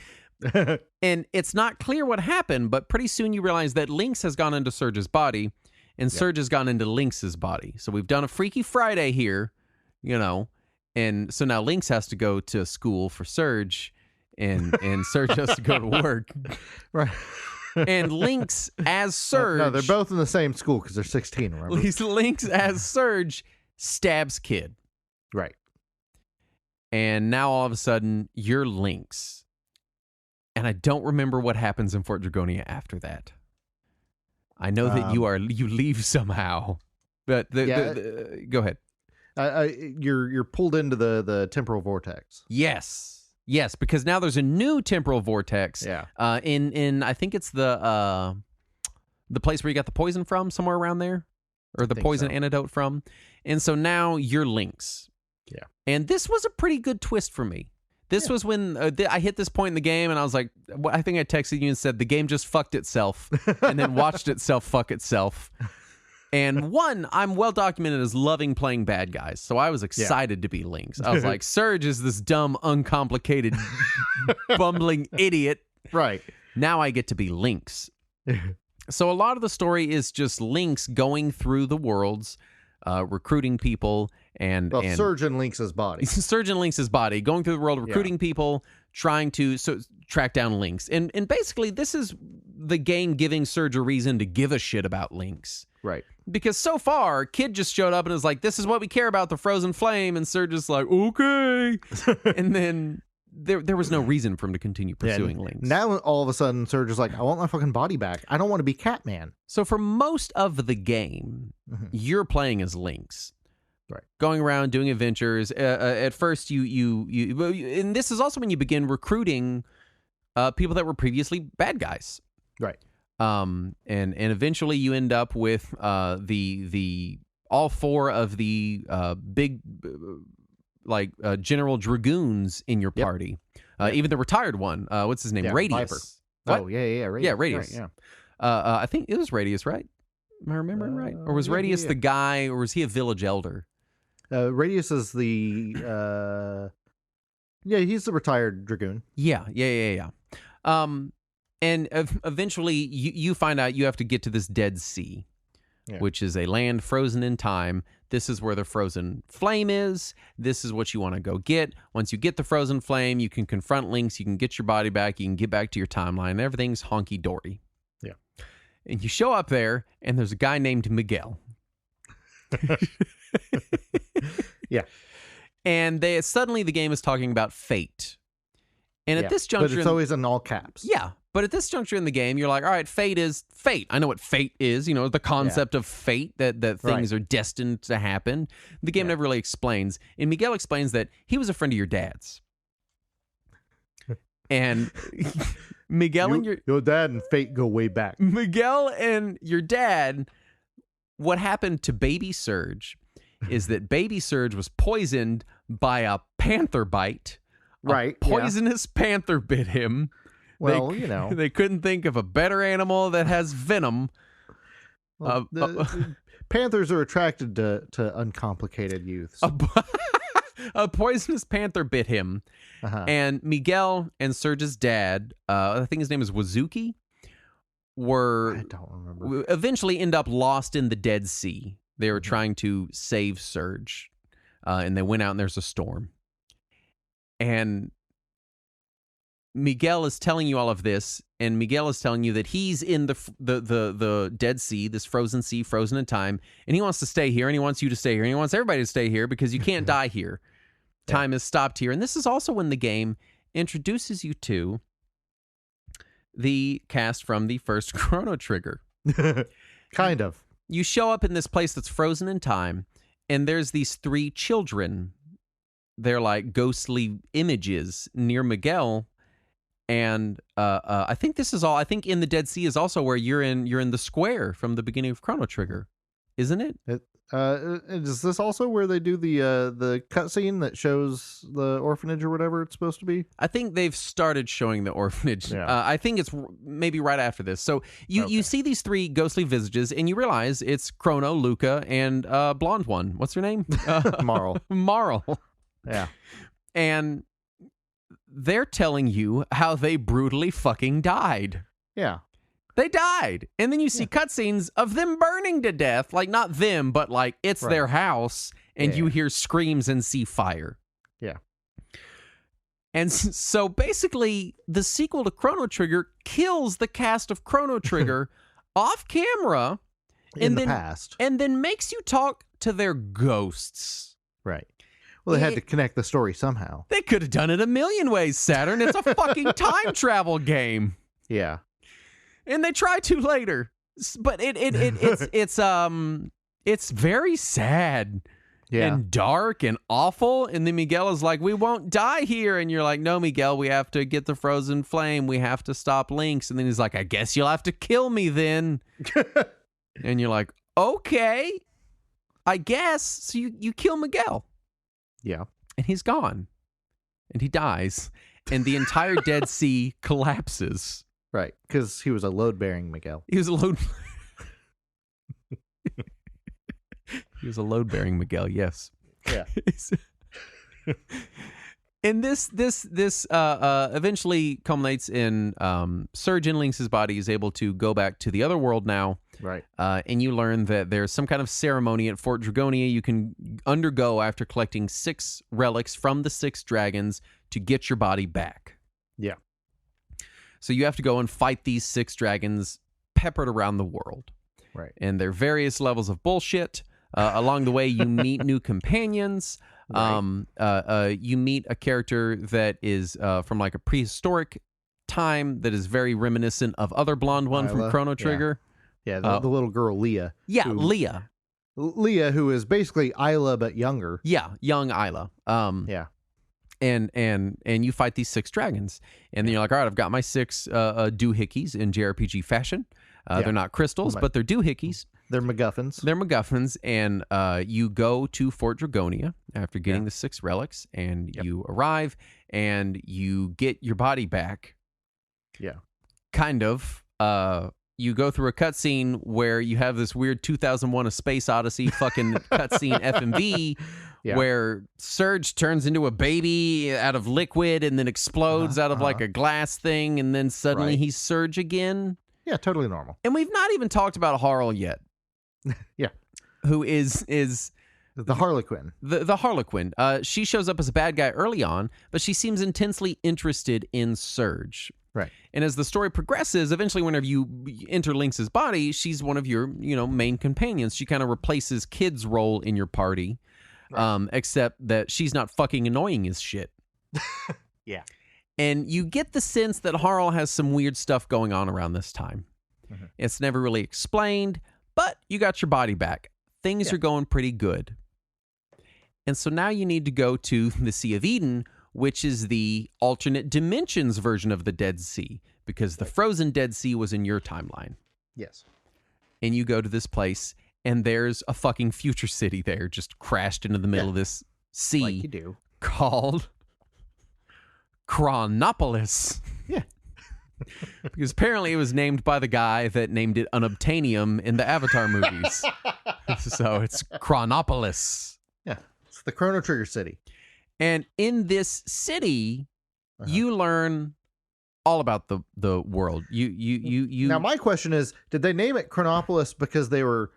And it's not clear what happened, but pretty soon you realize that Lynx has gone into Surge's body, and Surge has gone into Lynx's body. So we've done a Freaky Friday here, and so now Lynx has to go to school for Surge, and Surge has to go to work. Right. And Lynx as Surge... No, they're both in the same school because they're 16, remember? Lynx as Surge stabs Kid. Right. And now all of a sudden, you're Lynx. And I don't remember what happens in Fort Dragonia after that. I know that you leave somehow, but go ahead. You're pulled into the temporal vortex. Yes, because now there's a new temporal vortex. Yeah. In I think it's the place where you got the poison from, somewhere around there, or the poison antidote from, and so now you're Lynx. Yeah. And this was a pretty good twist for me. This was when I hit this point in the game, and I was like, I think I texted you and said, the game just fucked itself, and then watched itself fuck itself. And one, I'm well documented as loving playing bad guys, so I was excited to be Lynx. I was like, Surge is this dumb, uncomplicated, bumbling idiot. Right. Now I get to be Lynx. So a lot of the story is just Lynx going through the worlds, recruiting people, and Surge in Lynx's body. Surge in Lynx's body, going through the world, recruiting people, trying to track down Lynx. And basically, this is the game giving Surge a reason to give a shit about Lynx. Right. Because so far, Kid just showed up and was like, this is what we care about, the frozen flame. And Surge is like, okay. And then there was no reason for him to continue pursuing Lynx. Now, all of a sudden, Surge is like, I want my fucking body back. I don't want to be Catman. So for most of the game, you're playing as Lynx. Right. Going around doing adventures. At first, and this is also when you begin recruiting people that were previously bad guys. Right. And eventually you end up with the all four of the big general dragoons in your party. Even the retired one. What's his name? Radius. Viper. What? Oh, yeah, Radius. Yeah, Radius. Right, I think it was Radius, right? Am I remembering right? Or was Radius the guy, or was he a village elder? Radius is the he's the retired dragoon. Yeah. And eventually you find out you have to get to this Dead Sea, which is a land frozen in time. This is where the frozen flame is. This is what you want to go get. Once you get the frozen flame, you can confront Lynx. You can get your body back. You can get back to your timeline. Everything's honky-dory. Yeah. And you show up there, and there's a guy named Miguel. Yeah. And suddenly the game is talking about fate. And at this juncture... But it's always in all caps. Yeah. But at this juncture in the game, you're like, all right, fate is fate. I know what fate is, the concept of fate, that things are destined to happen. The game never really explains. And Miguel explains that he was a friend of your dad's. And Miguel and your dad and fate go way back. Miguel and your dad, what happened to Baby Surge is that Baby Surge was poisoned by a panther bite. Right. A poisonous panther bit him. Well, they couldn't think of a better animal that has venom. Well, panthers are attracted to uncomplicated youths. A poisonous panther bit him, and Miguel and Surge's dad, I think his name is Wazuki, I don't remember. Eventually end up lost in the Dead Sea. They were trying to save Surge, and they went out and there's a storm. And Miguel is telling you all of this, and Miguel is telling you that he's in the Dead Sea, this frozen sea, frozen in time, and he wants to stay here, and he wants you to stay here, and he wants everybody to stay here because you can't die here. Time is stopped here. And this is also when the game introduces you to the cast from the first Chrono Trigger. Kind of. You show up in this place that's frozen in time, and there's these three children. They're like ghostly images near Miguel. And I think this is all. I think in the Dead Sea is also where you're in the square from the beginning of Chrono Trigger, isn't it? Is this also where they do the cutscene that shows the orphanage or whatever it's supposed to be? I think they've started showing the orphanage. Yeah. I think it's maybe right after this. So you see these three ghostly visages, and you realize it's Chrono, Luca, and blonde one. What's her name? Marl. Marl. Yeah. And they're telling you how they brutally fucking died. Yeah. They died. And then you see cutscenes of them burning to death. Like, not them, but like it's their house. And you hear screams and see fire. Yeah. And so basically, the sequel to Chrono Trigger kills the cast of Chrono Trigger off camera. In the past. And then makes you talk to their ghosts. Right. Well, they had to connect the story somehow. They could have done it a million ways, Saturn. It's a fucking time travel game. Yeah. And they try to later. But it's very sad. Yeah. And dark and awful. And then Miguel is like, we won't die here. And you're like, no, Miguel, we have to get the frozen flame. We have to stop Lynx. And then he's like, I guess you'll have to kill me then. And you're like, okay, I guess. So you kill Miguel. Yeah. And he's gone. And he dies. And the entire Dead Sea collapses. Right. Because he was a load-bearing Miguel. He was a load... He was a load-bearing Miguel, yes. Yeah. And this eventually culminates in Surge in Lynx's body is able to go back to the other world now. Right. And you learn that there's some kind of ceremony at Fort Dragonia you can undergo after collecting 6 relics from the 6 dragons to get your body back. Yeah. So you have to go and fight these 6 dragons peppered around the world. Right. And there are various levels of bullshit. Along the way, you meet new companions. Right. You meet a character that is from like a prehistoric time that is very reminiscent of other blonde one from Chrono Trigger. Yeah, the little girl Leah. Yeah, Leah. Leah, who is basically Isla but younger. Yeah, young Isla. Yeah. And you fight these 6 dragons, and then you're like, all right, I've got my 6 doohickeys in JRPG fashion. They're not crystals, but they're doohickeys. They're MacGuffins. They're MacGuffins, and you go to Fort Dragonia after getting the 6 relics, and you arrive, and you get your body back. Yeah. Kind of. You go through a cutscene where you have this weird 2001: A Space Odyssey fucking cutscene FMV. Yeah. Where Surge turns into a baby out of liquid and then explodes out of like a glass thing, and then suddenly he's Surge again. Yeah, totally normal. And we've not even talked about Harl yet. Yeah. Who is the Harlequin. The Harlequin. She shows up as a bad guy early on, but she seems intensely interested in Surge. Right. And as the story progresses, eventually whenever you enter Lynx's body, she's one of your, main companions. She kind of replaces Kid's role in your party. Right. Except that she's not fucking annoying as shit. Yeah. And you get the sense that Harl has some weird stuff going on around this time. Mm-hmm. It's never really explained, but you got your body back. Things are going pretty good. And so now you need to go to the Sea of Eden, which is the alternate dimensions version of the Dead Sea, because the frozen Dead Sea was in your timeline. Yes. And you go to this place, and there's a fucking future city there just crashed into the middle of this sea. Like you do. Called Chronopolis. Yeah. Because apparently it was named by the guy that named it Unobtainium in the Avatar movies. So it's Chronopolis. Yeah. It's the Chrono Trigger city. And in this city, you learn all about the world. You. Now my question is, did they name it Chronopolis because they were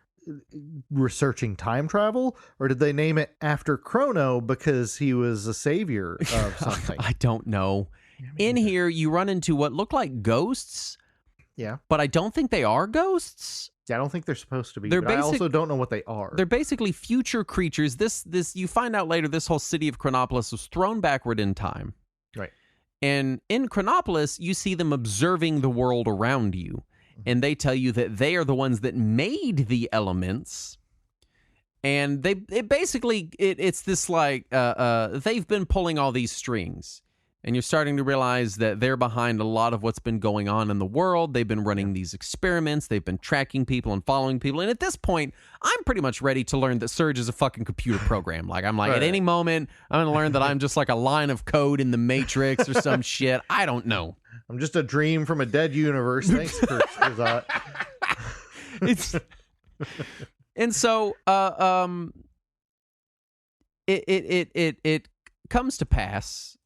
researching time travel, or did they name it after Chrono because he was a savior of something? I don't know. In here, you run into what look like ghosts. Yeah. But I don't think they are ghosts. Yeah, I don't think they're supposed to be. But I also don't know what they are. They're basically future creatures. This you find out later, this whole city of Chronopolis was thrown backward in time. Right. And in Chronopolis, you see them observing the world around you. And they tell you that they are the ones that made the elements. And it's this like, they've been pulling all these strings. And you're starting to realize that they're behind a lot of what's been going on in the world. They've been running these experiments. They've been tracking people and following people. And at this point, I'm pretty much ready to learn that Surge is a fucking computer program. Like, I'm like, at any moment, I'm going to learn that I'm just like a line of code in the Matrix or some shit. I don't know. I'm just a dream from a dead universe. Thanks for that. And so it comes to pass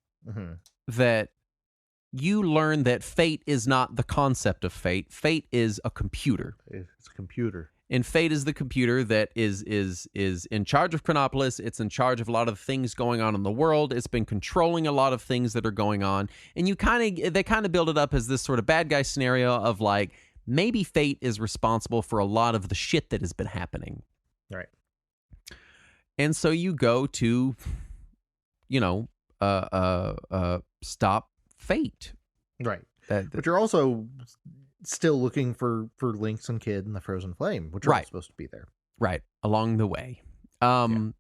that you learn that fate is not the concept of fate. Fate is a computer. It's a computer. And fate is the computer that is in charge of Chronopolis. It's in charge of a lot of things going on in the world. It's been controlling a lot of things that are going on. And they kind of build it up as this sort of bad guy scenario of like, maybe fate is responsible for a lot of the shit that has been happening. Right. And so you go to, stop fate. Right. But you're also still looking for Lynx and Kid and the Frozen Flame, which are supposed to be there. Right. Along the way. There's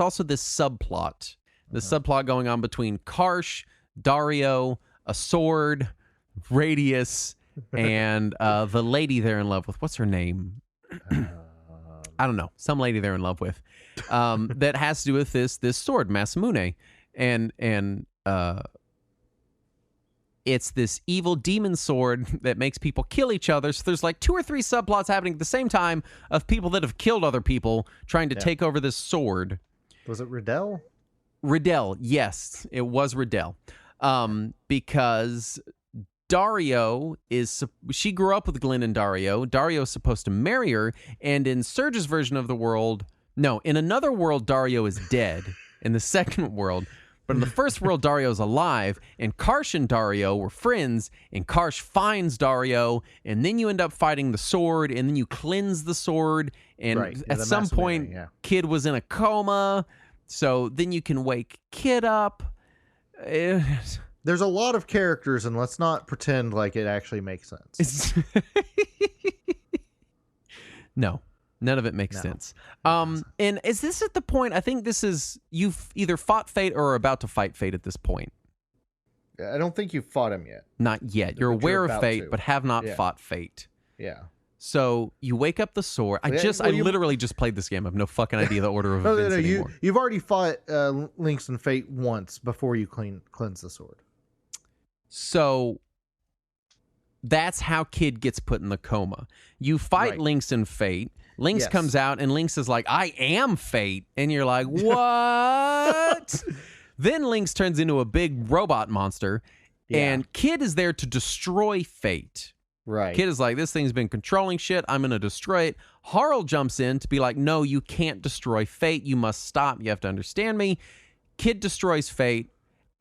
also this subplot. The subplot going on between Karsh, Dario, a sword, Radius, and the lady they're in love with. What's her name? I don't know. Some lady they're in love with. That has to do with this sword, Masamune. And it's this evil demon sword that makes people kill each other. So there's like 2 or 3 subplots happening at the same time of people that have killed other people trying to take over this sword. Was it Riddell? Riddell, yes. It was Riddell. Because Dario she grew up with Glenn and Dario. Dario is supposed to marry her. And in Surge's version of the world, in another world, Dario is dead. In the second world. But in the first world, Dario's alive, and Karsh and Dario were friends, and Karsh finds Dario, and then you end up fighting the sword, and then you cleanse the sword, and at some point, Kid was in a coma, so then you can wake Kid up. There's a lot of characters, and let's not pretend like it actually makes sense. No, none of it makes sense. And is this at the point? I think this is you've either fought Fate or are about to fight Fate at this point. I don't think you've fought him yet. Not yet. You're aware of Fate, but have not fought Fate. Yeah. So you wake up the sword. I literally just played this game. I have no fucking idea the order of events anymore. You've already fought Lynx and Fate once before you cleanse the sword. So that's how Kid gets put in the coma. You fight Lynx and Fate. Lynx comes out, and Lynx is like, I am Fate. And you're like, what? Then Lynx turns into a big robot monster, and Kid is there to destroy Fate. Right. Kid is like, this thing's been controlling shit. I'm going to destroy it. Harl jumps in to be like, no, you can't destroy Fate. You must stop. You have to understand me. Kid destroys Fate,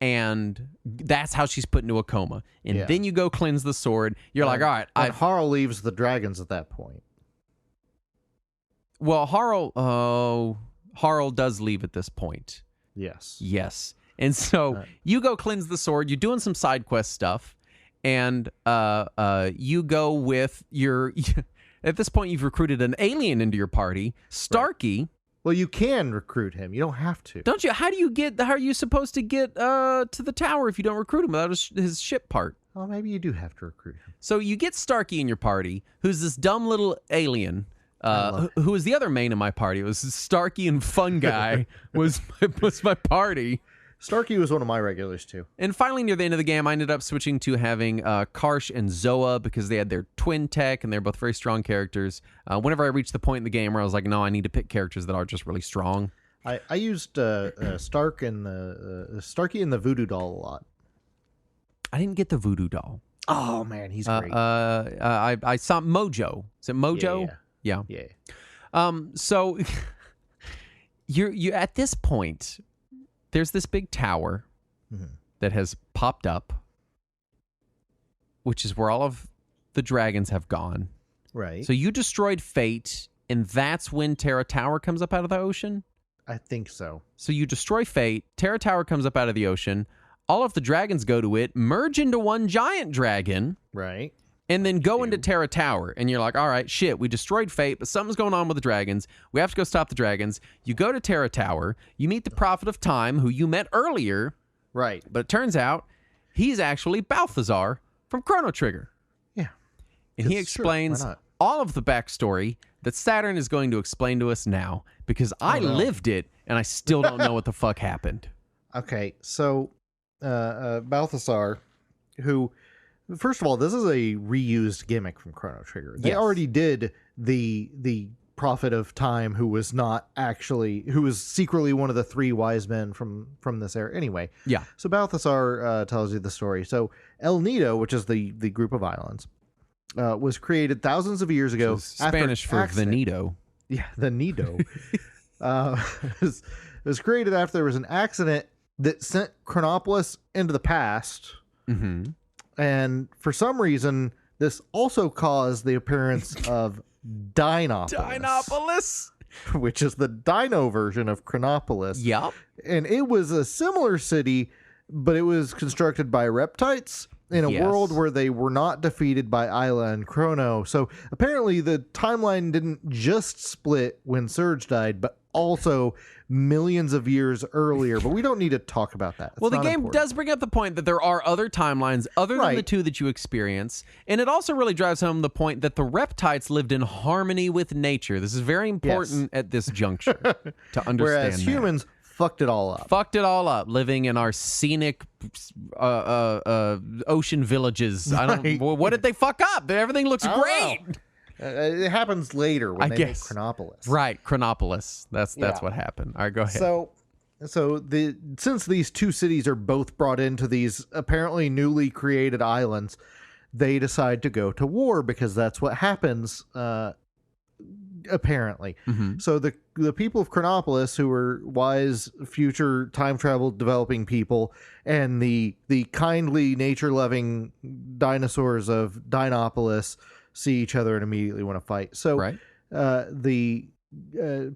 and that's how she's put into a coma. And then you go cleanse the sword. You're like, all right. Harl leaves the dragons at that point. Well, Harl does leave at this point. Yes. And so you go cleanse the sword. You're doing some side quest stuff. And you go with your... At this point, you've recruited an alien into your party, Starkey. Right. Well, you can recruit him. You don't have to. Don't you? How are you supposed to get to the tower if you don't recruit him without his ship part? Well, maybe you do have to recruit him. So you get Starkey in your party, who's this dumb little alien... who was the other main in my party? It was Starkey and Fun Guy was my party. Starkey was one of my regulars too. And finally, near the end of the game, I ended up switching to having Karsh and Zoa because they had their twin tech, and they're both very strong characters. Whenever I reached the point in the game where I was like, no, I need to pick characters that are just really strong. I used Starkey and the Voodoo Doll a lot. I didn't get the Voodoo Doll. Oh man, he's great. I saw Mojo. Is it Mojo? Yeah. So you at this point, there's this big tower that has popped up, which is where all of the dragons have gone. Right. So you destroyed Fate, and that's when Terra Tower comes up out of the ocean? I think so. So you destroy Fate, Terra Tower comes up out of the ocean, all of the dragons go to it, merge into one giant dragon. Right. And then go into Terra Tower, and you're like, all right, shit, we destroyed Fate, but something's going on with the dragons. We have to go stop the dragons. You go to Terra Tower. You meet the Prophet of Time, who you met earlier. Right. But it turns out he's actually Balthazar from Chrono Trigger. Yeah. And he explains all of the backstory that Saturn is going to explain to us now, because I lived it, and I still don't know what the fuck happened. Okay, so Balthazar, who... First of all, this is a reused gimmick from Chrono Trigger. They already did the Prophet of Time, who was secretly one of the three wise men from this era. Anyway, so Balthazar tells you the story. So El Nido, which is the group of islands, was created thousands of years ago. Spanish for the Nido. Yeah, the Nido. It was created after there was an accident that sent Chronopolis into the past. Mm-hmm. And for some reason, this also caused the appearance of Dinopolis. Which is the dino version of Chronopolis. Yep. And it was a similar city, but it was constructed by reptites in a world where they were not defeated by Isla and Chrono. So apparently the timeline didn't just split when Surge died, but also millions of years earlier. But we don't need to talk about that. Well, the game does bring up the point that there are other timelines other than the two that you experience. And it also really drives home the point that the reptites lived in harmony with nature. This is very important at this juncture to understand. Whereas humans fucked it all up. Living in our scenic ocean villages. I don't. Well, what did they fuck up? Everything looks great. It happens later when they make Chronopolis. Right, Chronopolis. That's what happened. All right, go ahead. So since these two cities are both brought into these apparently newly created islands, they decide to go to war because that's what happens. Apparently. Mm-hmm. So the people of Chronopolis, who are wise future time travel developing people, and the kindly nature loving dinosaurs of Dinopolis see each other and immediately want to fight. So the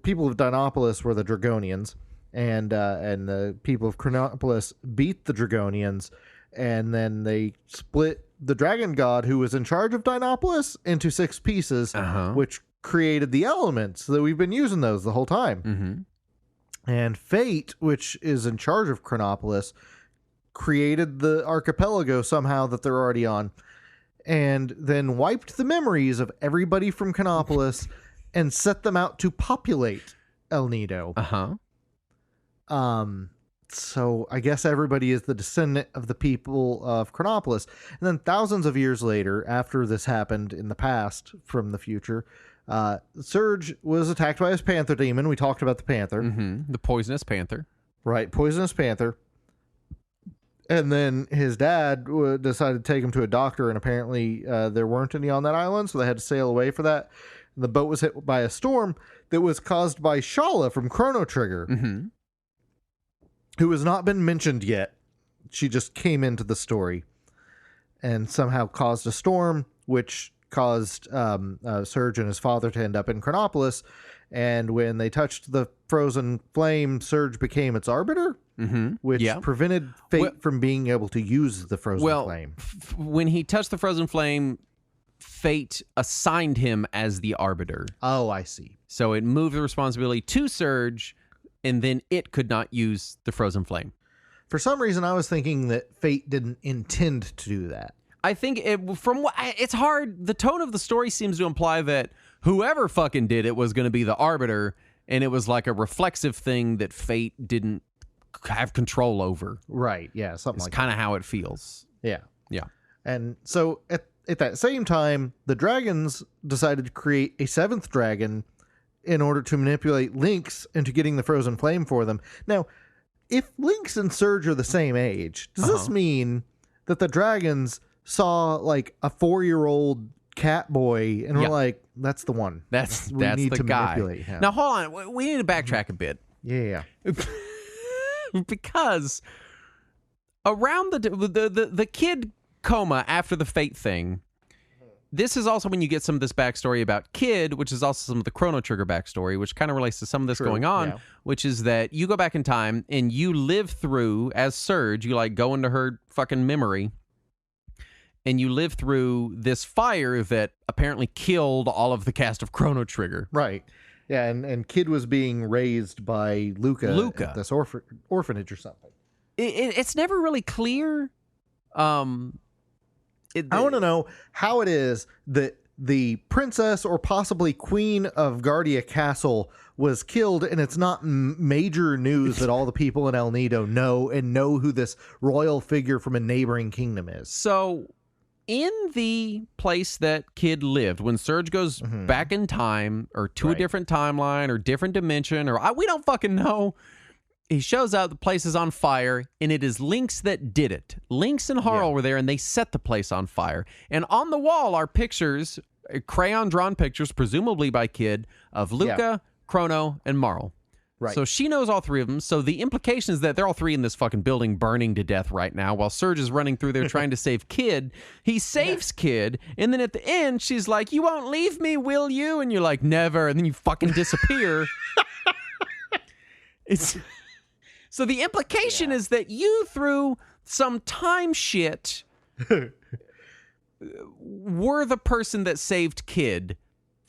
people of Dinopolis were the Dragonians, and the people of Chronopolis beat the Dragonians and then they split the dragon god who was in charge of Dinopolis into 6 pieces, which created the elements that we've been using those the whole time. Mm-hmm. And Fate, which is in charge of Chronopolis, created the archipelago somehow that they're already on, and then wiped the memories of everybody from Chronopolis and set them out to populate El Nido. So I guess everybody is the descendant of the people of Chronopolis. And then thousands of years later, after this happened in the past from the future, Surge was attacked by his panther demon. We talked about the panther. Mm-hmm. The poisonous panther. Right, poisonous panther. And then his dad decided to take him to a doctor, and apparently there weren't any on that island, so they had to sail away for that. And the boat was hit by a storm that was caused by Shala from Chrono Trigger, who has not been mentioned yet. She just came into the story and somehow caused a storm, which caused Surge and his father to end up in Chronopolis. And when they touched the frozen flame, Surge became its arbiter, which prevented Fate from being able to use the frozen flame. When he touched the frozen flame, Fate assigned him as the arbiter. Oh, I see. So it moved the responsibility to Surge, and then it could not use the frozen flame. For some reason, I was thinking that Fate didn't intend to do that. I think it's hard. The tone of the story seems to imply that whoever fucking did it was going to be the arbiter, and it was like a reflexive thing that Fate didn't have control over. Right. Yeah. Something it's like kind of how it feels. Yeah. Yeah. And so at that same time, the dragons decided to create a 7th dragon in order to manipulate Lynx into getting the frozen flame for them. Now, if Lynx and Surge are the same age, does this mean that the dragons saw like a 4-year-old cat boy and were like, that's the one. That's we need the to guy. Manipulate him. Now, hold on. We need to backtrack a bit. Yeah. Because around the kid coma after the Fate thing, this is also when you get some of this backstory about Kid, which is also some of the Chrono Trigger backstory, which kind of relates to some of this going on, which is that you go back in time and you live through, as Surge, you like go into her fucking memory, and you live through this fire that apparently killed all of the cast of Chrono Trigger. Right. Yeah, and Kid was being raised by Luca. At this orphanage or something. It's never really clear. I want to know how it is that the princess or possibly queen of Guardia Castle was killed, and it's not major news that all the people in El Nido know who this royal figure from a neighboring kingdom is. So, in the place that Kid lived, when Surge goes back in time, or to a different timeline, or different dimension, or we don't fucking know, he shows out, the place is on fire, and it is Lynx that did it. Lynx and Harl were there, and they set the place on fire. And on the wall are pictures, crayon-drawn pictures, presumably by Kid, of Luca, Chrono, and Marl. Right. So she knows all 3 of them. So the implication is that they're all 3 in this fucking building burning to death right now while Surge is running through there trying to save Kid. He saves Kid, and then at the end, she's like, "You won't leave me, will you?" And you're like, "Never." And then you fucking disappear. So the implication is that you, through some time shit, were the person that saved Kid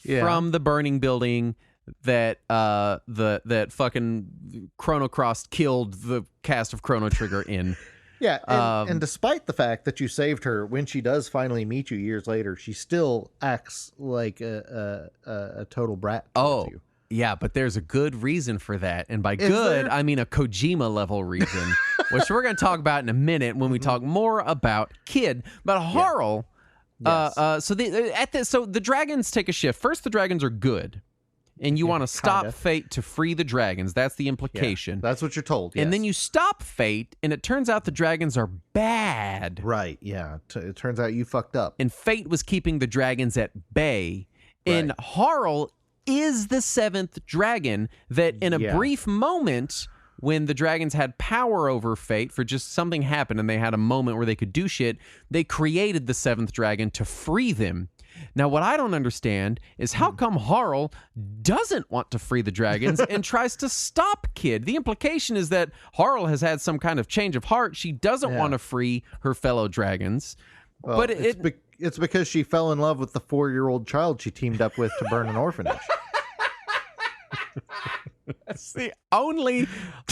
from the burning building that that fucking Chrono Cross killed the cast of Chrono Trigger in. Yeah, and despite the fact that you saved her, when she does finally meet you years later, she still acts like a total brat towards you. Yeah, but there's a good reason for that. And by good, I mean a Kojima level reason, which we're going to talk about in a minute when we talk more about Kid. But Harl, so the dragons take a shift. First, the dragons are good. And you want to stop Fate to free the dragons. That's the implication. That's what you're told. Yes. And then you stop Fate, and it turns out the dragons are bad. Right, yeah. It turns out you fucked up. And Fate was keeping the dragons at bay. Right. And Harl is the 7th dragon that in a brief moment, when the dragons had power over Fate, for just something happened and they had a moment where they could do shit, they created the 7th dragon to free them. Now, what I don't understand is how come Harl doesn't want to free the dragons and tries to stop Kid? The implication is that Harl has had some kind of change of heart. She doesn't want to free her fellow dragons. Well, but it's because she fell in love with the 4-year-old child she teamed up with to burn an orphanage. That's the only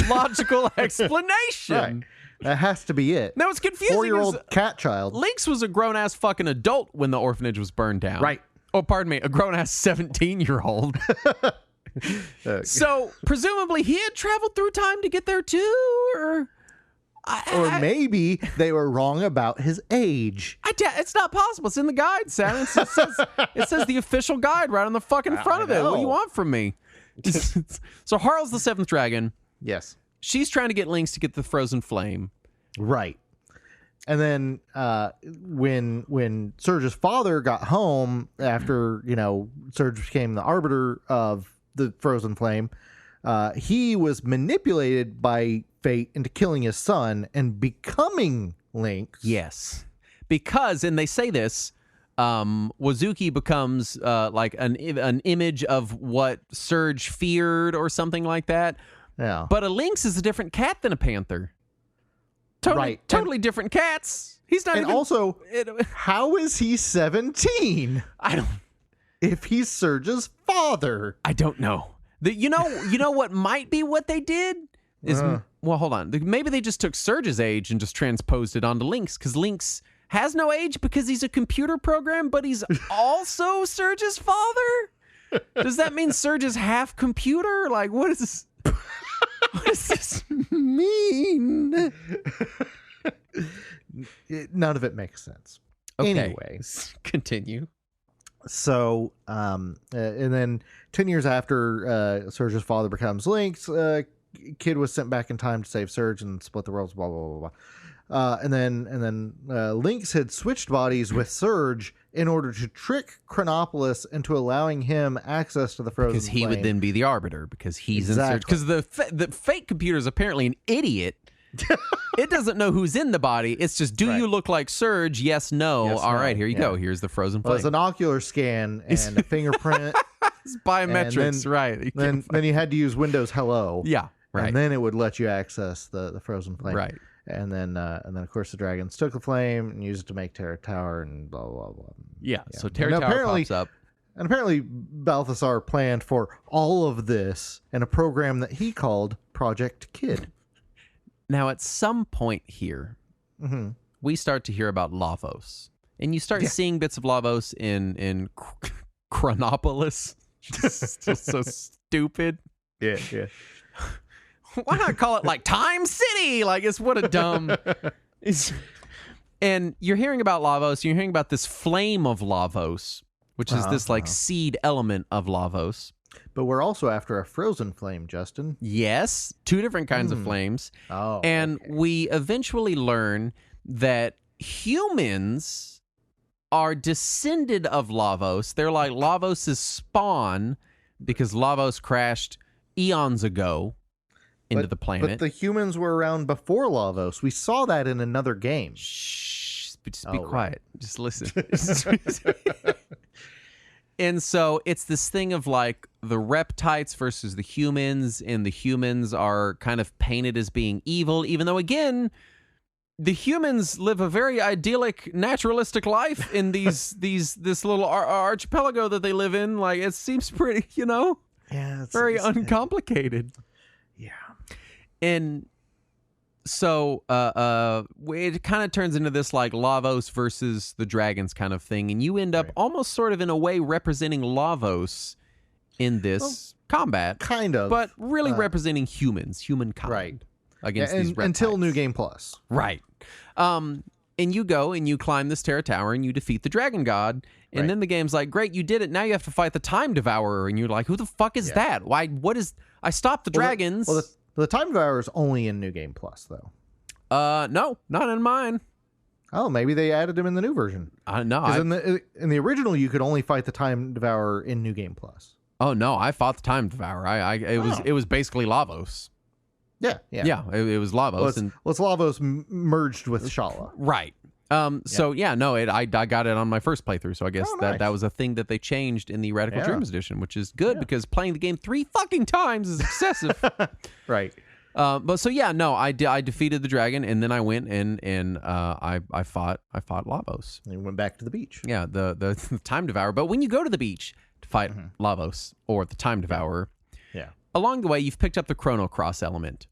logical explanation. Right. That has to be it. Now, it's confusing. 4-year-old cat child. Lynx was a grown-ass fucking adult when the orphanage was burned down. Right. Oh, pardon me, a grown-ass 17-year-old. So, presumably, he had traveled through time to get there, too? Or maybe they were wrong about his age. It's not possible. It's in the guide, Sam. It says the official guide right on the fucking front of it. What do you want from me? So, Harl's the 7th dragon. Yes. She's trying to get Lynx to get the frozen flame. Right. And then when Surge's father got home after, Surge became the arbiter of the frozen flame, he was manipulated by fate into killing his son and becoming Lynx. Yes. Because, and they say this, Wazuki becomes like an image of what Surge feared or something like that. Yeah. But a lynx is a different cat than a panther. Totally different cats. He's not and even... also, how is he 17? I don't... If he's Surge's father. I don't know. You know what might be what they did? Is well, hold on. Maybe they just took Surge's age and just transposed it onto Lynx, because Lynx has no age because he's a computer program, but he's also Surge's father? Does that mean Surge is half computer? Like, what is this? What does this mean? None of it makes sense. Okay. Anyway, continue. So, and then 10 years after Surge's father becomes Lynx, Kid was sent back in time to save Surge and split the worlds, blah, blah, blah, blah. And then Lynx had switched bodies with Surge in order to trick Chronopolis into allowing him access to the frozen Because he flame. would then be the arbiter, because he's in Surge. Because the fake computer is apparently an idiot. It doesn't know who's in the body. It's just, do you look like Surge? Yes, no. Yes, All no. right, here you go. Here's the frozen flame. Well, it's an ocular scan and a fingerprint. It's biometrics, right. Then you had to use Windows Hello. Yeah, right. And then it would let you access the frozen flame. Right. And then of course the dragons took the flame and used it to make Terra Tower and blah blah blah. Yeah. So Terra Tower pops up. And apparently Balthasar planned for all of this in a program that he called Project Kid. Now, at some point here, we start to hear about Lavos, and you start seeing bits of Lavos in Chronopolis. Just so stupid. Yeah. Why not call it like Time City? Like, it's what a dumb. And you're hearing about Lavos. You're hearing about this flame of Lavos, which is this like seed element of Lavos. But we're also after a frozen flame, Justin. Yes, 2 different kinds of flames. Oh, and we eventually learn that humans are descended of Lavos. They're like Lavos' spawn because Lavos crashed eons ago into the planet. But the humans were around before Lavos. We saw that in another game. Shh, just be quiet. Just listen. And so it's this thing of like the reptites versus the humans, and the humans are kind of painted as being evil, even though, again, the humans live a very idyllic, naturalistic life in this little archipelago that they live in. Like, it seems pretty, yeah, very uncomplicated. Yeah. And so it kind of turns into this like Lavos versus the dragons kind of thing, and you end up almost sort of in a way representing Lavos in this combat, kind of, but really representing humankind, right, against these reptiles. until New Game Plus, right. And you go and you climb this Terra Tower and you defeat the Dragon God, and then the game's like, great, you did it. Now you have to fight the Time Devourer, and you're like, who the fuck is that? Why? What is? I stopped the dragons. The Time Devourer is only in New Game Plus, though. No, not in mine. Oh, maybe they added him in the new version. No, in the original, you could only fight the Time Devourer in New Game Plus. Oh no, I fought the Time Devourer. It was basically Lavos. Yeah. It was Lavos. Well, it's Lavos merged with Shala. Right. So yeah, no, I got it on my first playthrough. So I guess nice. that was a thing that they changed in the Radical Dreams edition, which is good because playing the game 3 fucking times is excessive. Right. But so yeah, no, I defeated the dragon, and then I went and I fought Lavos. And you went back to the beach. Yeah, the Time Devourer. But when you go to the beach to fight Lavos or the Time Devourer, along the way you've picked up the Chrono Cross element.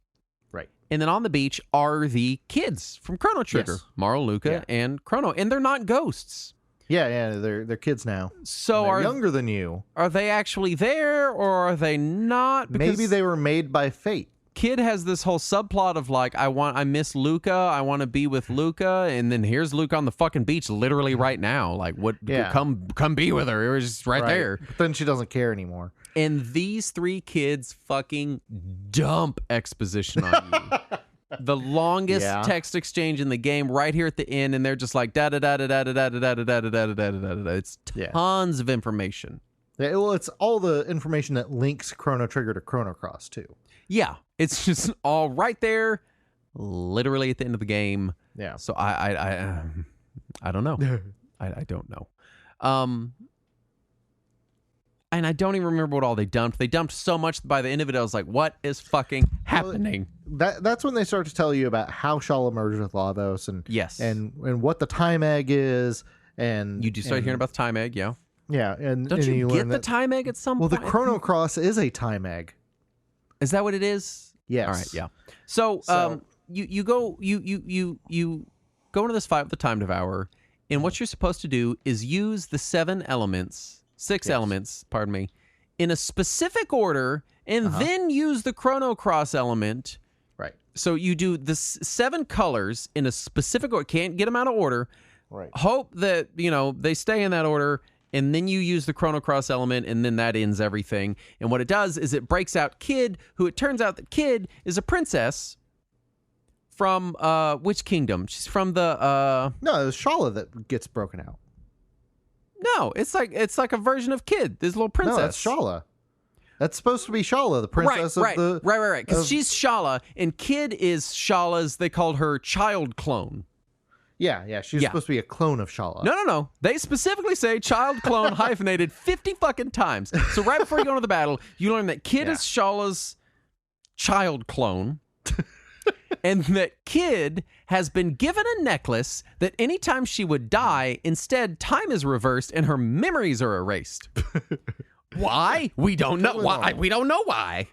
Right. And then on the beach are the kids from Chrono Trigger, Maro, Luca, and Chrono, and they're not ghosts. Yeah, they're kids now. So they're younger than you. Are they actually there, or are they not? Because maybe they were made by fate. Kid has this whole subplot of like, I miss Luca, I want to be with Luca, and then here's Luca on the fucking beach literally right now. Like, what? Come be with her. It was just right there. But then she doesn't care anymore. And these 3 kids fucking dump exposition on you. The longest text exchange in the game right here at the end, and they're just like da da da da da da da da da da da da da da da. It's tons of information. Yeah, well, it's all the information that links Chrono Trigger to Chrono Cross too. Yeah, it's just all right there, literally at the end of the game. Yeah. So I don't know. I don't know. And I don't even remember what all they dumped. They dumped so much by the end of it, I was like, what is fucking happening? That's when they start to tell you about how Shala merged with Lavos and what the time egg is. And you do start hearing about the time egg, yeah. Yeah. And don't and you get the time egg at some point? Well, the Chrono Cross is a time egg. Is that what it is? Yes. All right, yeah. So you go into this fight with the Time Devourer, and what you're supposed to do is use the 6 elements, pardon me, in a specific order, and then use the Chrono Cross element. Right. So you do the 7 colors in a specific order. Can't get them out of order. Right. Hope that, they stay in that order, and then you use the Chrono Cross element, and then that ends everything. And what it does is it breaks out Kid, who it turns out that Kid is a princess from which kingdom? She's from the No, it's Shala that gets broken out. No, it's like a version of Kid, this little princess. No, that's Shala. That's supposed to be Shala, the princess of the... Right. Because she's Shala, and Kid is Shala's, they called her child clone. Yeah. She's supposed to be a clone of Shala. No. They specifically say child clone hyphenated 50 fucking times. So right before you go into the battle, you learn that Kid is Shala's child clone. And that Kid has been given a necklace that anytime she would die, instead time is reversed and her memories are erased. Why? We don't know why. We don't know why.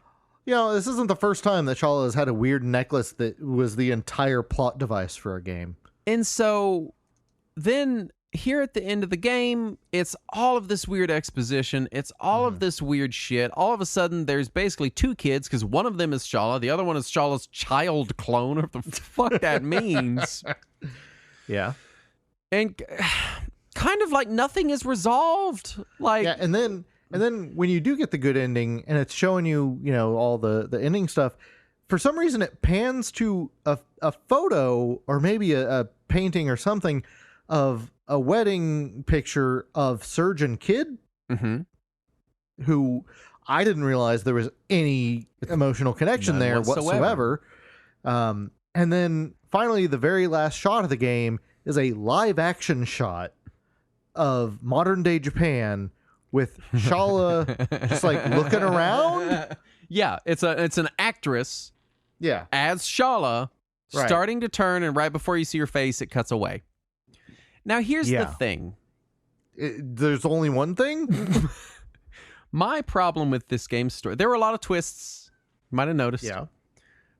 This isn't the first time that Shala has had a weird necklace that was the entire plot device for a game. And so then here at the end of the game, it's all of this weird exposition. It's all of this weird shit. All of a sudden, there's basically 2 kids because one of them is Shala. The other one is Shala's child clone, or what the fuck that means. Yeah. And kind of like nothing is resolved. Like, yeah, and then when you do get the good ending and it's showing you, all the ending stuff, for some reason it pans to a photo or maybe a painting or something of a wedding picture of Surgeon Kid, who I didn't realize there was any emotional connection None there whatsoever. And then finally, the very last shot of the game is a live action shot of modern day Japan with Shala just like looking around. Yeah, it's an actress. Yeah, as Shala, starting to turn, and right before you see her face, it cuts away. Now, here's the thing. There's only one thing? My problem with this game's story, there were a lot of twists. You might have noticed. Yeah.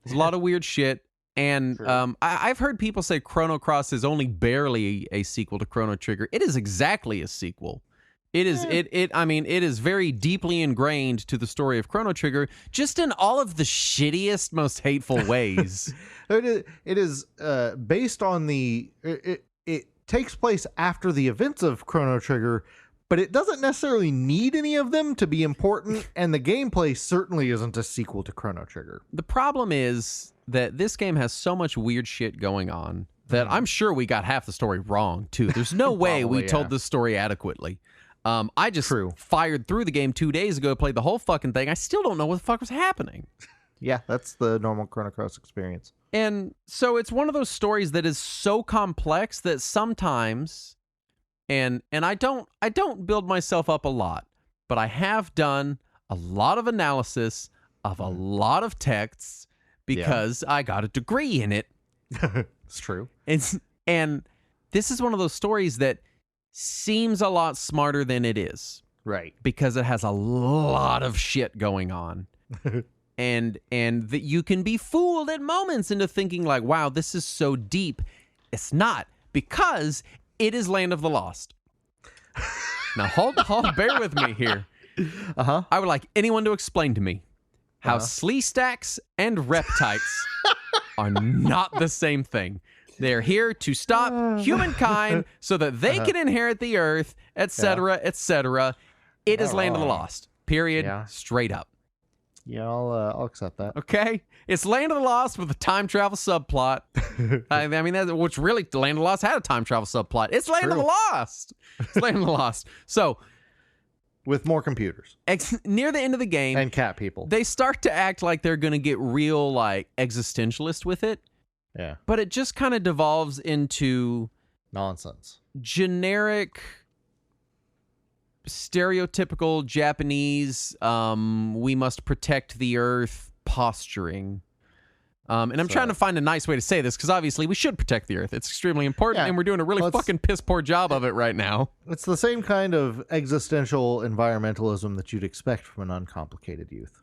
There's a lot of weird shit. And I've heard people say Chrono Cross is only barely a sequel to Chrono Trigger. It is exactly a sequel. It is it is very deeply ingrained to the story of Chrono Trigger, just in all of the shittiest, most hateful ways. It is based on it takes place after the events of Chrono Trigger, but it doesn't necessarily need any of them to be important, and the gameplay certainly isn't a sequel to Chrono Trigger. The problem is that this game has so much weird shit going on that I'm sure we got half the story wrong, too. There's no way we told this story adequately. I just fired through the game 2 days ago, played the whole fucking thing. I still don't know what the fuck was happening. Yeah, that's the normal Chrono Cross experience. And so it's one of those stories that is so complex that sometimes, and I don't build myself up a lot, but I have done a lot of analysis of a lot of texts because I got a degree in it. It's true. And this is one of those stories that seems a lot smarter than it is. Right. Because it has a lot of shit going on. and that you can be fooled at moments into thinking like, wow, this is so deep. It's not, because it is Land of the Lost. Now hold bear with me here. I would like anyone to explain to me how slee stacks and reptites are not the same thing. They're here to stop humankind so that they can inherit the earth, etc., etc. It is Land of the Lost. Period. Yeah. Straight up. Yeah, I'll accept that. Okay? It's Land of the Lost with a time travel subplot. I mean, which really, Land of the Lost had a time travel subplot. It's Land of the Lost. It's Land of the Lost. So, with more computers. Near the end of the game. And cat people. They start to act like they're going to get real, like, existentialist with it. Yeah. But it just kind of devolves into nonsense. Generic, stereotypical Japanese, we must protect the earth posturing. And I'm trying to find a nice way to say this, because obviously we should protect the earth. It's extremely important, and we're doing a really fucking piss poor job of it right now. It's the same kind of existential environmentalism that you'd expect from an uncomplicated youth.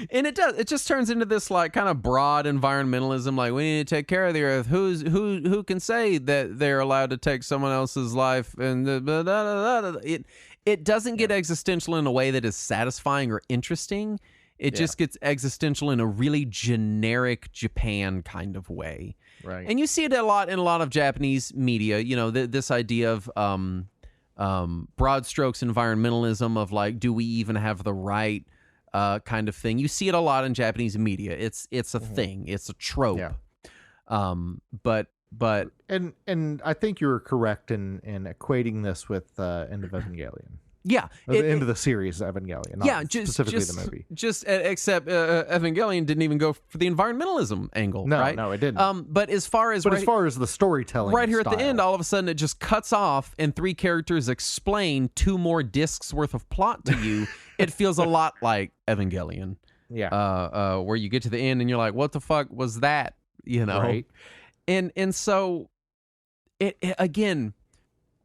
And it does. It just turns into this like kind of broad environmentalism. Like, we need to take care of the earth. Who can say that they're allowed to take someone else's life? And it doesn't get existential in a way that is satisfying or interesting. It just gets existential in a really generic Japan kind of way. Right. And you see it a lot in a lot of Japanese media. You know, this idea of broad strokes environmentalism of like, do we even have the right kind of thing. You see it a lot in Japanese media. It's a thing. It's a trope. Yeah. But and I think you're correct in equating this with End of Evangelion. Yeah, the end of the series Evangelion. Not specifically the movie. Except Evangelion didn't even go for the environmentalism angle. No, right? No, it didn't. But as far as the storytelling, right here style. at the end, all of a sudden it just cuts off, and 3 characters explain 2 more discs worth of plot to you. It feels a lot like Evangelion. Yeah. Where you get to the end and you're like, what the fuck was that? You know? Right. And so it again,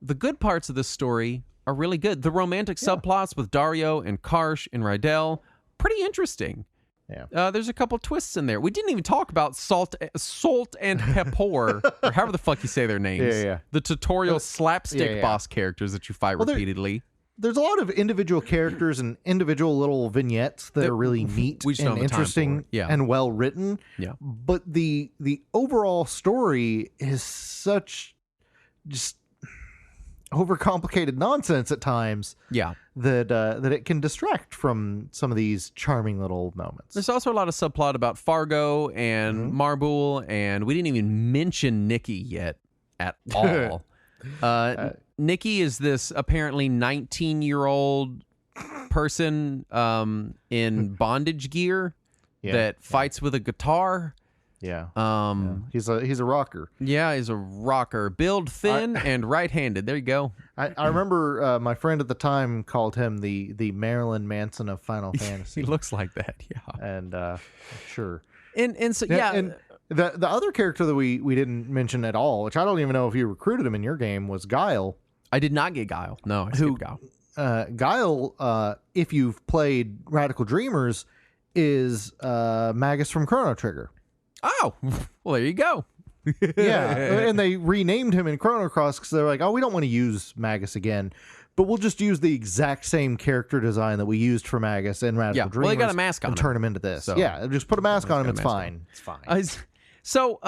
the good parts of this story are really good. The romantic subplots with Dario and Karsh and Rydell, pretty interesting. Yeah. There's a couple twists in there. We didn't even talk about Salt and Pepor, or however the fuck you say their names. Yeah. The tutorial slapstick boss characters that you fight repeatedly. There's a lot of individual characters and individual little vignettes that are really neat and interesting and well written. Yeah. But the overall story is such just overcomplicated nonsense at times. Yeah. That it can distract from some of these charming little moments. There's also a lot of subplot about Fargo and Marbul, and we didn't even mention Nikki yet at all. Nikki is this apparently 19-year-old person in bondage gear that fights with a guitar. Yeah. He's a rocker. Yeah, he's a rocker. Build thin and right-handed. There you go. I remember my friend at the time called him the Marilyn Manson of Final Fantasy. He looks like that, yeah. And sure. And so And the other character that we didn't mention at all, which I don't even know if you recruited him in your game, was Guile. I did not get Guile. No, I skipped Guile. Guile, if you've played Radical Dreamers, is Magus from Chrono Trigger. Oh, well, there you go. Yeah, and they renamed him in Chrono Cross because they're like, oh, we don't want to use Magus again, but we'll just use the exact same character design that we used for Magus in Radical Dreamers. Well, they got a mask on and him. turn him into this. So, just put a mask on him. It's fine. It's fine. So,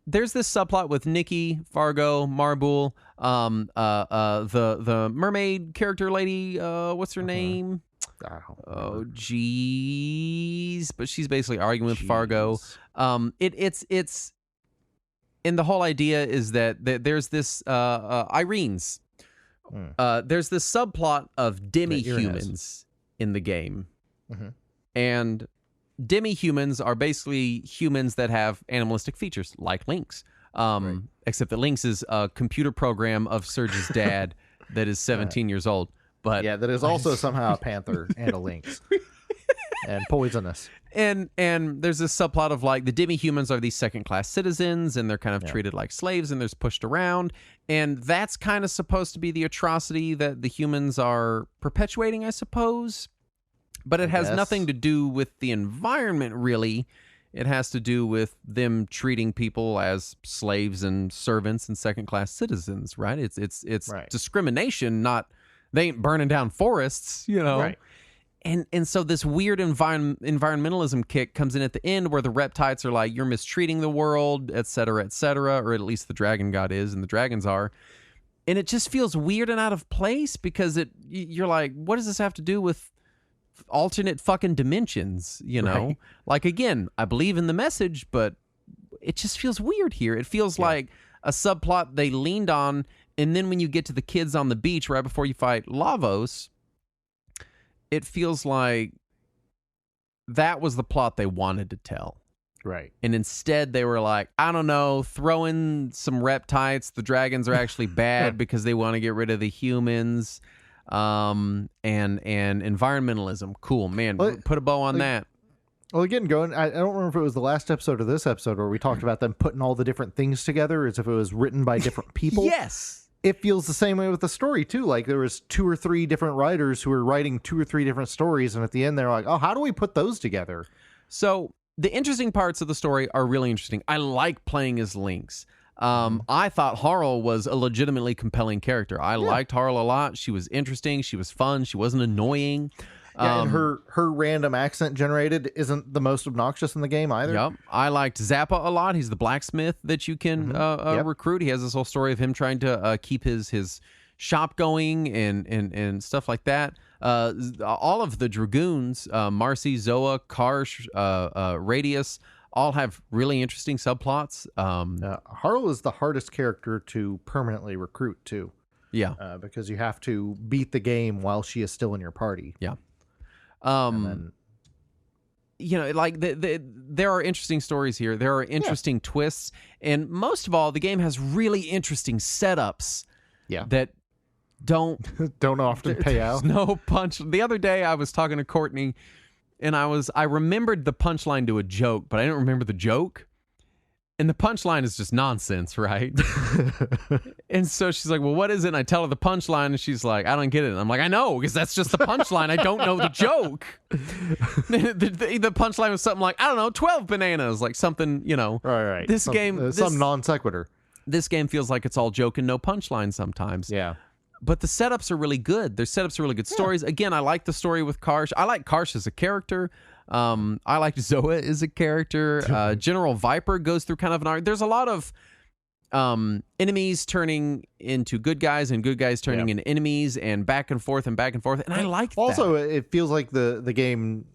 there's this subplot with Nikki, Fargo, Marbul, the mermaid character lady. What's her name? Oh, jeez. But she's basically arguing with Fargo. It's and the whole idea is that there's this Irene's. There's this subplot of demi-humans in the game. And demi-humans are basically humans that have animalistic features, like Lynx. Except that Lynx is a computer program of Surge's dad that is 17 years old. But yeah, that is also somehow a panther and a lynx. And poisonous. And there's this subplot of like the demi-humans are these second-class citizens, and they're kind of treated like slaves, and they're pushed around. And that's kind of supposed to be the atrocity that the humans are perpetuating, I suppose. But it has nothing to do with the environment, really. It has to do with them treating people as slaves and servants and second-class citizens, right? It's discrimination, not they ain't burning down forests, you know. Right. And so this weird environmentalism kick comes in at the end where the reptites are like, you're mistreating the world, et cetera, or at least the dragon god is, and the dragons are. And it just feels weird and out of place because you're like, what does this have to do with alternate fucking dimensions, you know? Right. Like, again, I believe in the message, but it just feels weird here. It feels like a subplot they leaned on, and then when you get to the kids on the beach right before you fight Lavos, it feels like that was the plot they wanted to tell. Right. And instead they were like, I don't know, throw in some reptites. The dragons are actually bad because they want to get rid of the humans. And environmentalism. Cool, man. Put a bow on that. Well, again, I don't remember if it was the last episode or this episode where we talked about them putting all the different things together as if it was written by different people. Yes. It feels the same way with the story, too. Like, there was 2 or 3 different writers who were writing 2 or 3 different stories, and at the end, they're like, oh, how do we put those together? So, the interesting parts of the story are really interesting. I like playing as Lynx. I thought Harl was a legitimately compelling character. I liked Harl a lot. She was interesting. She was fun. She wasn't annoying. Yeah, and her random accent generated isn't the most obnoxious in the game either. Yep. I liked Zappa a lot. He's the blacksmith that you can recruit. He has this whole story of him trying to keep his shop going and stuff like that. All of the Dragoons, Marcy, Zoa, Karsh, Radius, all have really interesting subplots. Harl is the hardest character to permanently recruit, too. Yeah. Because you have to beat the game while she is still in your party. Yeah. You know, like there are interesting stories here. There are interesting twists, and most of all, the game has really interesting setups. Yeah, that don't often pay out. No punch. The other day, I was talking to Courtney, and I remembered the punchline to a joke, but I didn't remember the joke. And the punchline is just nonsense, right? And so she's like, well, what is it? And I tell her the punchline, and she's like, I don't get it. And I'm like, I know, because that's just the punchline. I don't know the joke. The punchline was something like, I don't know, 12 bananas, like something, you know. Right. This game... some non sequitur. This game feels like it's all joke and no punchline sometimes. Yeah. But the setups are really good. Their setups are really good stories. Again, I like the story with Karsh. I like Karsh as a character. I like Zoa as a character. General Viper goes through kind of an arc. There's a lot of enemies turning into good guys and good guys turning into enemies and back and forth. And I like that. Also, it feels like the game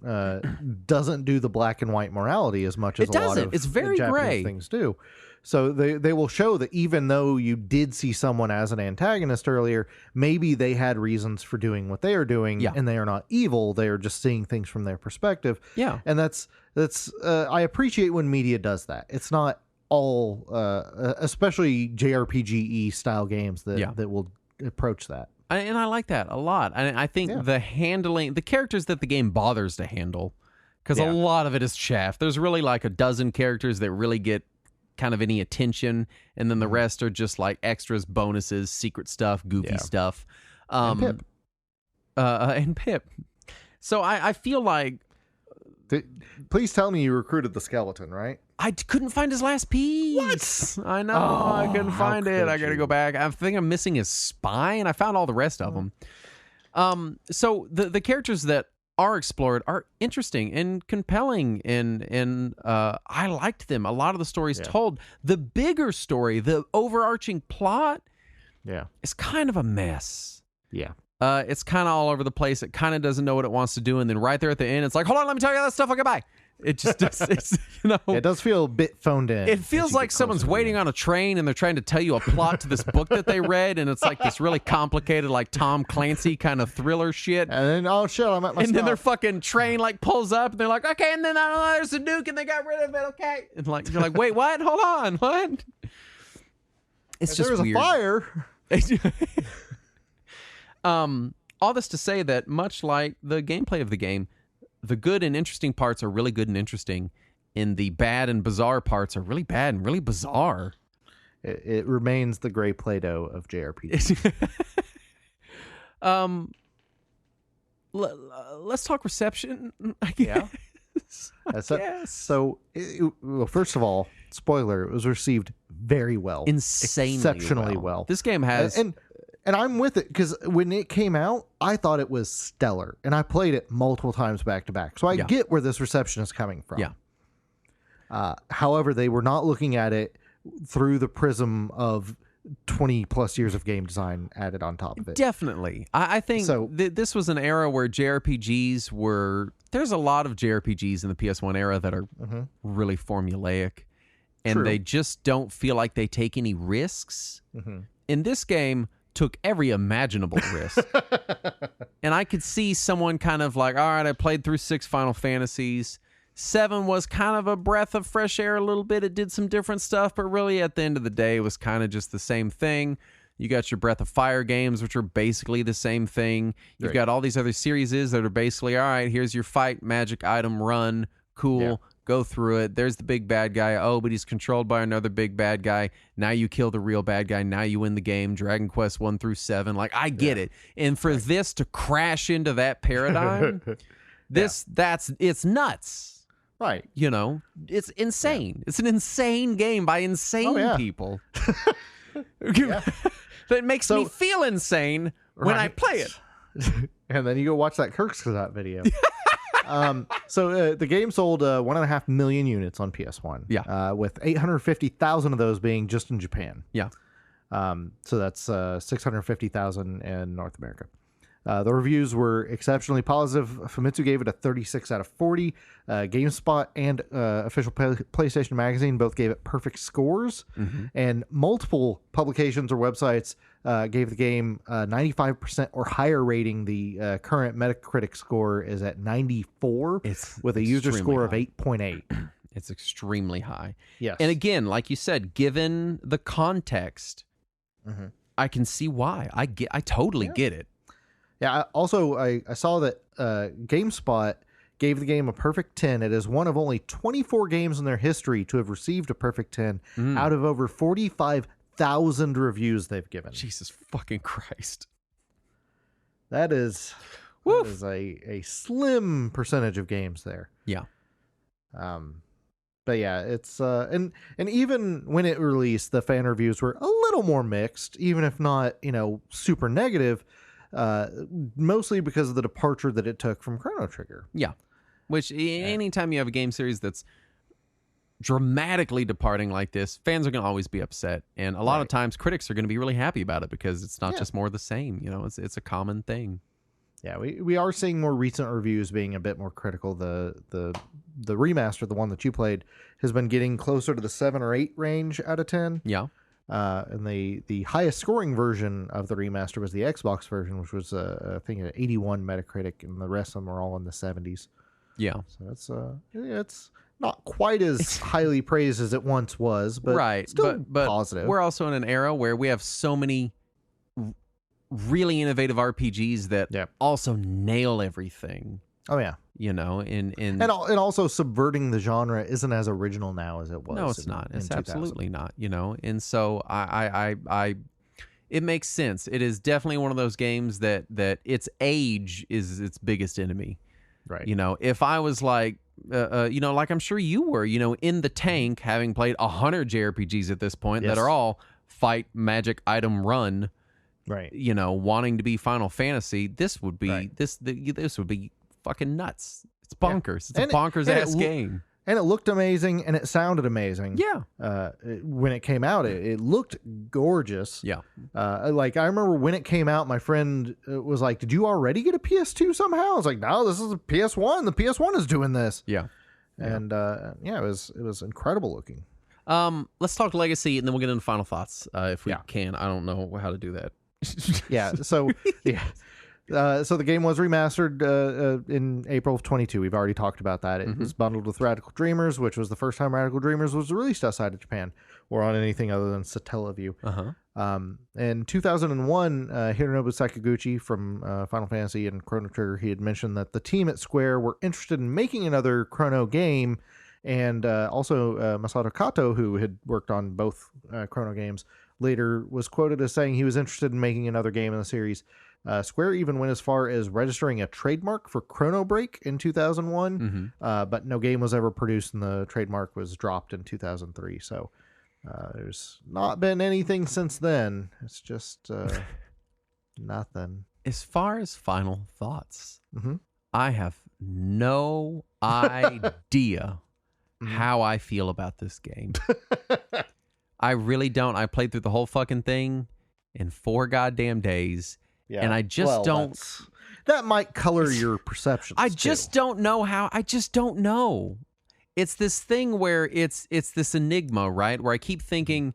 doesn't do the black and white morality as much as a lot of it's very Japanese gray things do. So they will show that even though you did see someone as an antagonist earlier, maybe they had reasons for doing what they are doing, and they are not evil. They are just seeing things from their perspective. Yeah, and that's I appreciate when media does that. It's not all, especially JRPG style games that will approach that. And I like that a lot. I think the handling, the characters that the game bothers to handle, because a lot of it is chaff. There's really like a dozen characters that really get kind of any attention, and then the rest are just like extras, bonuses, secret stuff, goofy stuff. And Pip. So I feel like... Please tell me you recruited the skeleton, right? I couldn't find his last piece. What? I know. I couldn't find it. I got to go back. I think I'm missing his spine. I found all the rest of them. So the characters that are explored are interesting and compelling, and I liked them. A lot of the stories told. The bigger story, the overarching plot, is kind of a mess. Yeah. It's kind of all over the place. It kind of doesn't know what it wants to do, and then right there at the end, it's like, hold on, let me tell you that stuff. Okay, bye. It just it's, you know, It does feel a bit phoned in. it feels like someone's waiting on a train and they're trying to tell you a plot to this book that they read, and it's like this really complicated, like Tom Clancy kind of thriller shit. And then, oh shit, I'm at my And then stop. their fucking train like pulls up, and they're like, okay, and then I don't know, there's a nuke, and they got rid of it, okay. And like you're like, wait, what? Hold on, what? It's If just there was weird. a fire. All this to say that much like the gameplay of the game, the good and interesting parts are really good and interesting, and the bad and bizarre parts are really bad and really bizarre. It remains the gray Play-Doh of JRPG. Let's talk reception. I guess. Yeah. Yes. So, well, first of all, spoiler: it was received very well, Insanely exceptionally well. This game has and I'm with it because when it came out, I thought it was stellar, and I played it multiple times back to back. So I get where this reception is coming from. Yeah. However, they were not looking at it through the prism of 20 plus years of game design added on top of it. Definitely. I think So- this was an era where JRPGs were... There's a lot of JRPGs in the PS1 era that are really formulaic, and True. they just don't feel like they take any risks. In this game, took every imaginable risk. And I could see someone kind of like, all right, I played through 6 Final Fantasies. 7 was kind of a breath of fresh air a little bit. It did some different stuff, but really at the end of the day, it was kind of just the same thing. You got your Breath of Fire games, which are basically the same thing. You've got all these other series that are basically, all right, here's your fight, magic item, run, cool, go through it. There's the big bad guy. Oh, but he's controlled by another big bad guy. Now you kill the real bad guy. Now you win the game. Dragon Quest 1 through 7. Like, I get it. And for this to crash into that paradigm, it's nuts. Right. You know, it's insane. It's an insane game by insane people. That makes me feel insane when I play it. And then you go watch that Kirkscott video. So the game sold 1.5 million units on PS1. Yeah. With 850,000 of those being just in Japan. Yeah. So that's 650,000 in North America. The reviews were exceptionally positive. Famitsu gave it a 36 out of 40. GameSpot and official PlayStation Magazine both gave it perfect scores. And multiple publications or websites gave the game 95% or higher rating. The current Metacritic score is at 94 with a user score of 8.8. It's extremely high. Yes. And again, like you said, given the context, I can see why. I totally get it. Yeah. I saw that GameSpot gave the game a perfect 10. It is one of only 24 games in their history to have received a perfect 10 out of over 45,000 reviews they've given. Jesus fucking Christ. That is a slim percentage of games there. Yeah. But yeah, it's and even when it released, the fan reviews were a little more mixed, even if not, super negative. Mostly because of the departure that it took from Chrono Trigger. Yeah. Which anytime you have a game series that's dramatically departing like this, fans are going to always be upset. And a lot of times critics are going to be really happy about it because it's not just more of the same. It's a common thing. Yeah, we are seeing more recent reviews being a bit more critical. The remaster, the one that you played, has been getting closer to the 7 or 8 range out of 10. Yeah. And the highest scoring version of the remaster was the Xbox version, which was I think an 81 Metacritic, and the rest of them are all in the 70s. Yeah. So it's not quite as highly praised as it once was, but still but positive. We're also in an era where we have so many really innovative RPGs that also nail everything. Oh yeah. And also subverting the genre isn't as original now as it was. No, it's not. It's absolutely not. And so I it makes sense. It is definitely one of those games that its age is its biggest enemy. Right. If I was like, like I'm sure you were, in the tank, having played 100 JRPGs at this point that are all fight, magic, item, run. Right. Wanting to be Final Fantasy, this would be this would be fucking nuts. It's bonkers. It's a bonkers ass game. And it looked amazing and it sounded amazing. Yeah. When it came out, it looked gorgeous. Yeah. I remember when it came out, my friend was like, "Did you already get a PS2 somehow?" I was like, "No, this is a PS1. The PS1 is doing this." Yeah. And it was incredible looking. Let's talk legacy, and then we'll get into final thoughts if we can. I don't know how to do that. So the game was remastered in April of 22. We've already talked about that. It was bundled with Radical Dreamers, which was the first time Radical Dreamers was released outside of Japan or on anything other than Satellaview. In 2001, Hironobu Sakaguchi from Final Fantasy and Chrono Trigger, he had mentioned that the team at Square were interested in making another Chrono game, and also Masato Kato, who had worked on both Chrono games, later was quoted as saying he was interested in making another game in the series. Square even went as far as registering a trademark for Chrono Break in 2001, but no game was ever produced, and the trademark was dropped in 2003. So there's not been anything since then. It's just nothing. As far as final thoughts, I have no idea how I feel about this game. I really don't. I played through the whole fucking thing in 4 goddamn days. Yeah. And I just don't. That might color your perceptions. I just don't know how. I just don't know. It's this thing where it's this enigma, right? Where I keep thinking,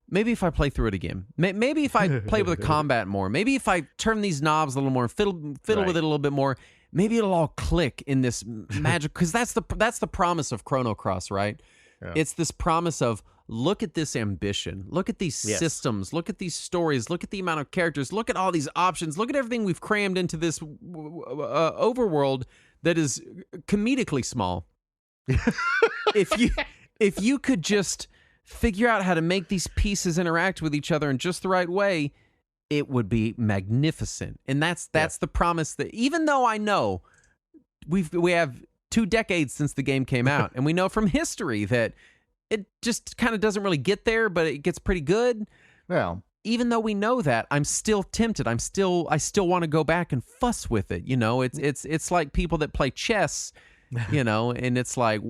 maybe if I play through it again, maybe if I play with the combat more, maybe if I turn these knobs a little more, fiddle with it a little bit more, maybe it'll all click in this magic. Because that's the promise of Chrono Cross, right? Yeah. It's this promise of, look at this ambition. Look at these systems. Look at these stories. Look at the amount of characters. Look at all these options. Look at everything we've crammed into this overworld that is comedically small. If you could just figure out how to make these pieces interact with each other in just the right way, it would be magnificent. And that's the promise that, even though I know we have 2 decades since the game came out, and we know from history that it just kind of doesn't really get there, but it gets pretty good. Well, even though we know that, I'm still tempted. I still want to go back and fuss with it. You know, it's like people that play chess, you know, and it's like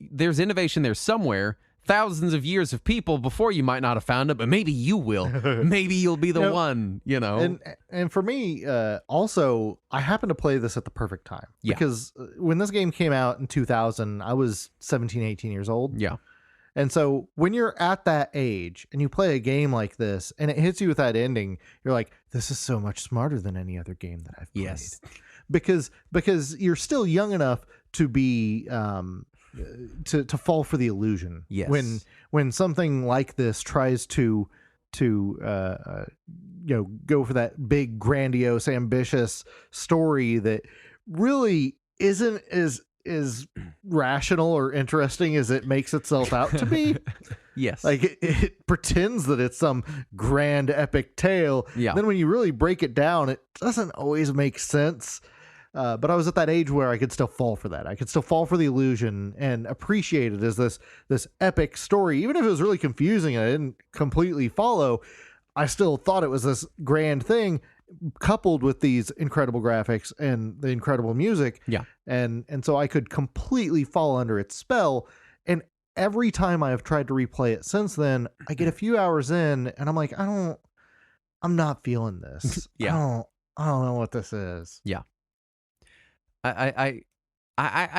there's innovation there somewhere. Thousands of years of people before you might not have found it, but maybe you will. Maybe you'll be the one, you know. And for me, also, I happened to play this at the perfect time. Yeah. Because when this game came out in 2000, I was 17, 18 years old. Yeah. And so when you're at that age and you play a game like this and it hits you with that ending, you're like, this is so much smarter than any other game that I've played. Yes. Because you're still young enough to be... to fall for the illusion. Yes. When something like this tries to go for that big, grandiose, ambitious story that really isn't as rational or interesting as it makes itself out to be. Yes. Like it pretends that it's some grand epic tale. Yeah. Then when you really break it down, it doesn't always make sense. But I was at that age where I could still fall for that. I could still fall for the illusion and appreciate it as this epic story. Even if it was really confusing and I didn't completely follow, I still thought it was this grand thing coupled with these incredible graphics and the incredible music. Yeah. And so I could completely fall under its spell. And every time I have tried to replay it since then, I get a few hours in and I'm like, I'm not feeling this. Yeah. I don't know what this is. Yeah. I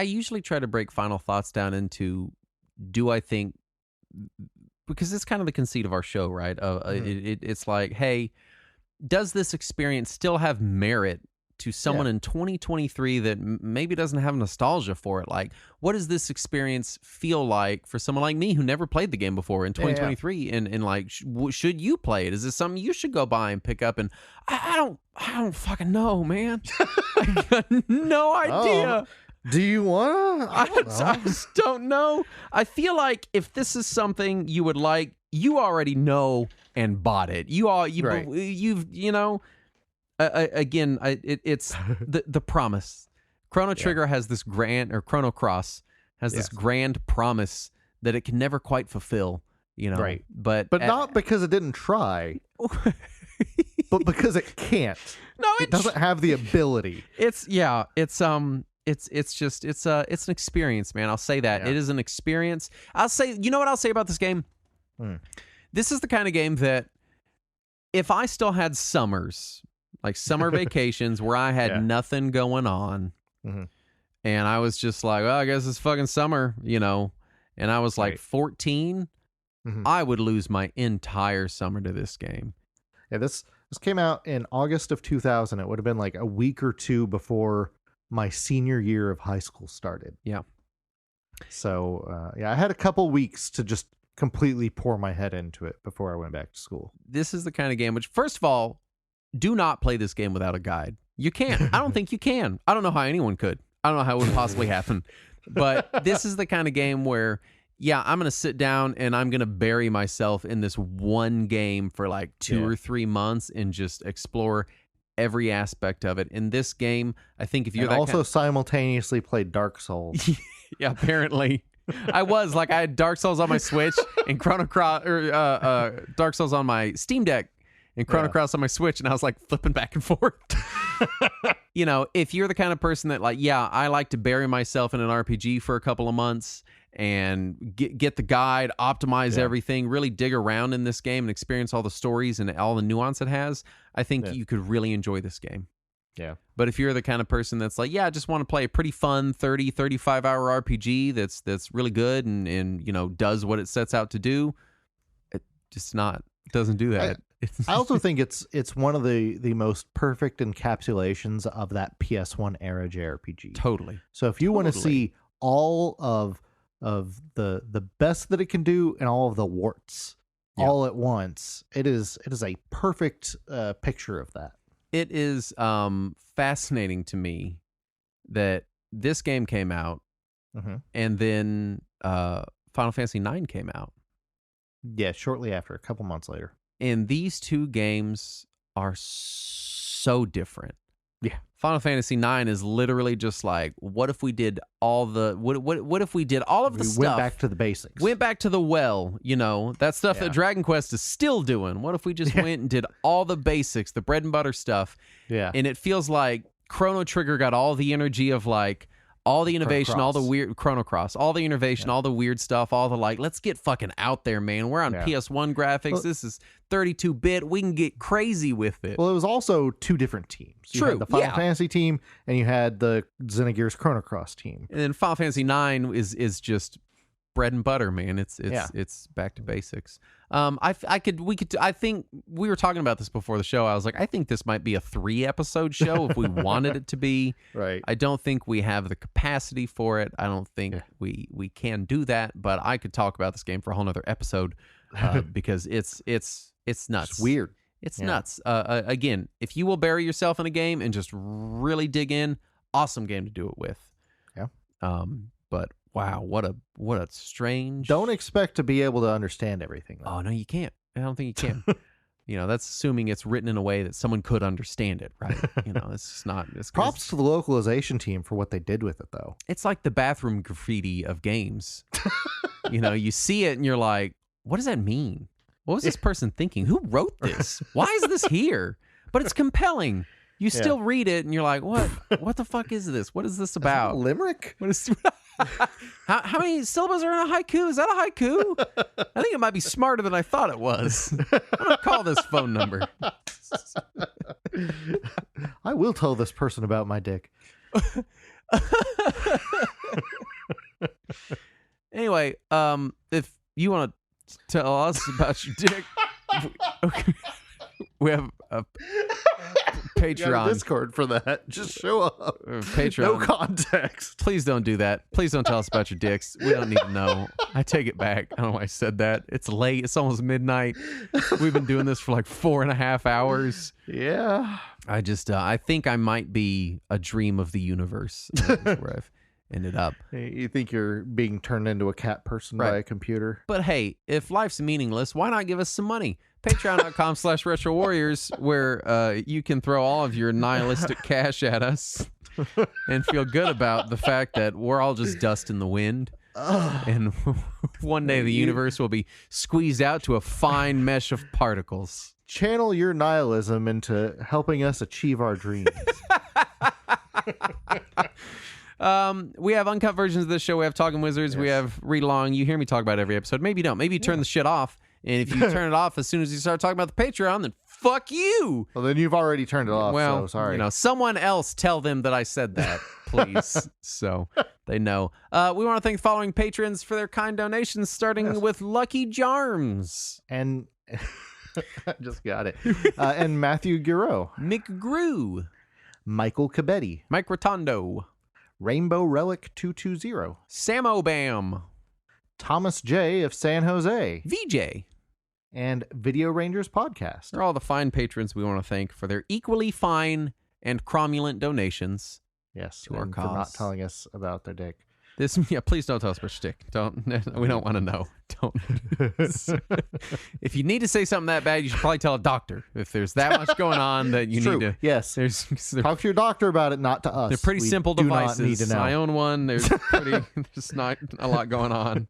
usually try to break final thoughts down into, do I think, because it's kind of the conceit of our show, right? It's like, hey, does this experience still have merit to someone in 2023 that maybe doesn't have nostalgia for it? Like, what does this experience feel like for someone like me who never played the game before in 2023? And like, should you play it? Is this something you should go buy and pick up? And I don't fucking know, man. I got no idea. Do you want to? I just don't know. I feel like if this is something you would like, you already know and bought it. Again, it's the promise. Chrono Trigger has this Chrono Cross has this grand promise that it can never quite fulfill, you know. Right. But not because it didn't try, but because it can't. No, it doesn't have the ability. It's an experience, man. I'll say that. It is an experience. I'll say, you know what I'll say about this game? This is the kind of game that if I still had summers, like summer vacations where I had nothing going on, And I was just like, well, I guess it's fucking summer, you know. And I was like 14. Mhm. I would lose my entire summer to this game. Yeah, this came out in August of 2000. It would have been like a week or two before my senior year of high school started. Yeah. So, I had a couple weeks to just completely pour my head into it before I went back to school. This is the kind of game which, first of all, do not play this game without a guide. You can't. I don't think you can. I don't know how anyone could. I don't know how it would possibly happen. But this is the kind of game where, yeah, I'm going to sit down and I'm going to bury myself in this one game for like 2 or 3 months and just explore every aspect of it. In this game, I think if you're and also simultaneously played Dark Souls. Yeah, apparently. I had Dark Souls on my Switch and Chrono Cross, or Dark Souls on my Steam Deck and Chrono Cross on my Switch, and I was like flipping back and forth. You know, if you're the kind of person that like, yeah, I like to bury myself in an RPG for a couple of months and get the guide, optimize everything, really dig around in this game and experience all the stories and all the nuance it has, I think you could really enjoy this game. Yeah. But if you're the kind of person that's like, yeah, I just want to play a pretty fun 30, 35 hour RPG that's really good and you know, does what it sets out to do, it doesn't do that. I also think it's one of the most perfect encapsulations of that PS1 era JRPG. Totally. So if you want to see all of the best that it can do and all of the warts all at once, it is a perfect picture of that. It is fascinating to me that this game came out and then Final Fantasy IX came out. Yeah, shortly after, a couple months later. And these two games are so different. Yeah. Final Fantasy IX is literally just like, what if we did all the what if we did all of the stuff? Went back to the basics. Went back to the well, you know, that stuff that Dragon Quest is still doing. What if we just went and did all the basics, the bread and butter stuff? Yeah. And it feels like Chrono Trigger got all the energy of like all the innovation, all the weird Chrono Cross, all the innovation, all the weird stuff, all the like, let's get fucking out there, man. We're on PS1 graphics. Well, this is 32-bit. We can get crazy with it. Well, it was also two different teams. You had the Final Fantasy team and you had the Xenogears Chrono Cross team. And then Final Fantasy IX is just bread and butter, man. It's back to basics. I think we were talking about this before the show. I was like, I think this might be a 3-episode show if we wanted it to be. Right. I don't think we have the capacity for it. I don't think we can do that, but I could talk about this game for a whole nother episode because it's nuts. It's weird. It's nuts. Again, if you will bury yourself in a game and just really dig in, awesome game to do it with. Yeah. But wow, what a strange. Don't expect to be able to understand everything, though. Oh no, you can't. I don't think you can. You know, that's assuming it's written in a way that someone could understand it, right? You know, it's just not. Props to the localization team for what they did with it, though. It's like the bathroom graffiti of games. You know, you see it and you're like, what does that mean? What was this person thinking? Who wrote this? Why is this here? But it's compelling. You still read it and you're like, what? What the fuck is this? What is this about? Limerick? What is? How many syllables are in a haiku? Is that a haiku? I think it might be smarter than I thought it was. I'm gonna call this phone number. I will tell this person about my dick. Anyway, if you want to tell us about your dick, we have a Patreon. You got a Discord for that. Just show up. Patreon. No context. Please don't do that. Please don't tell us about your dicks. We don't need to know. I take it back. I don't know why I said that. It's late. It's almost midnight. We've been doing this for like 4.5 hours. Yeah. I think I might be a dream of the universe. Where I've ended up. You think you're being turned into a cat person by a computer? But hey, if life's meaningless, why not give us some money? Patreon.com/Retro Warriors, where you can throw all of your nihilistic cash at us and feel good about the fact that we're all just dust in the wind. And one day the universe will be squeezed out to a fine mesh of particles. Channel your nihilism into helping us achieve our dreams. We have uncut versions of this show. We have Talking Wizards. We have Read Along. You hear me talk about every episode. Maybe you don't. Maybe you turn the shit off. And if you turn it off as soon as you start talking about the Patreon, then fuck you. Well, then you've already turned it off. Well, so sorry. Someone else tell them that I said that, please, so they know. We want to thank the following patrons for their kind donations, starting with Lucky Jarms. And I just got it. And Matthew Guerreau. Mick Grew. Michael Cabetti. Mike Rotondo. Rainbow Relic 220. Samo Bam. Thomas J. of San Jose. VJ. And Video Rangers Podcast. They're all the fine patrons we want to thank for their equally fine and cromulent donations. Yes, to our and cause. for not telling us about their dick. Please don't tell us about your stick. We don't want to know. Don't. If you need to say something that bad, you should probably tell a doctor. If there's that much going on that you need to. Yes. Talk to your doctor about it, not to us. They're pretty simple do devices. Not need to know. I own one. There's not a lot going on.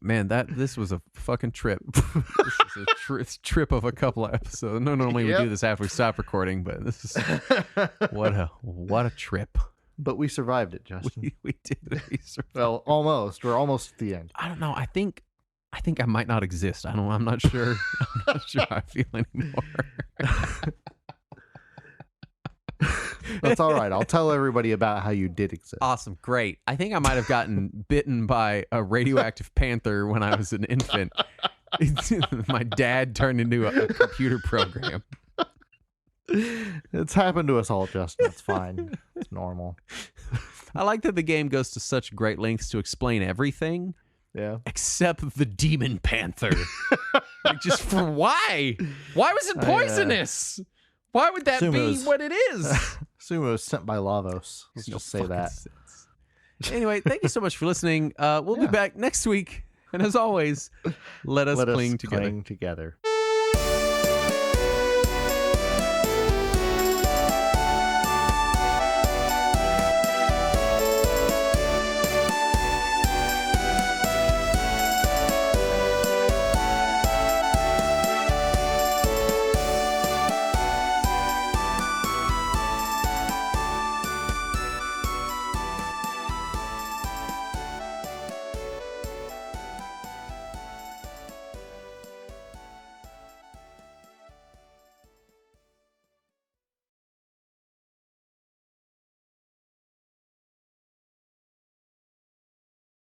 Man, this was a fucking trip. This is a trip of a couple of episodes. No, normally we do this after we stop recording, but this is what a trip. But we survived it, Justin. We did. We survived. Well, almost. We're almost at the end. I don't know. I think I might not exist. I'm not sure. I'm not sure how I feel anymore. That's all right. I'll tell everybody about how you did exist. Awesome. Great. I think I might have gotten bitten by a radioactive panther when I was an infant. My dad turned into a computer program. It's happened to us all, Justin. It's fine. It's normal. I like that the game goes to such great lengths to explain everything. Yeah. Except the demon panther. Like, just for why? Why was it poisonous? Why would that be what it is? Sumo was sent by Lavos. Let's just say that. Sense. Anyway, thank you so much for listening. We'll be back next week. And as always, let us cling together.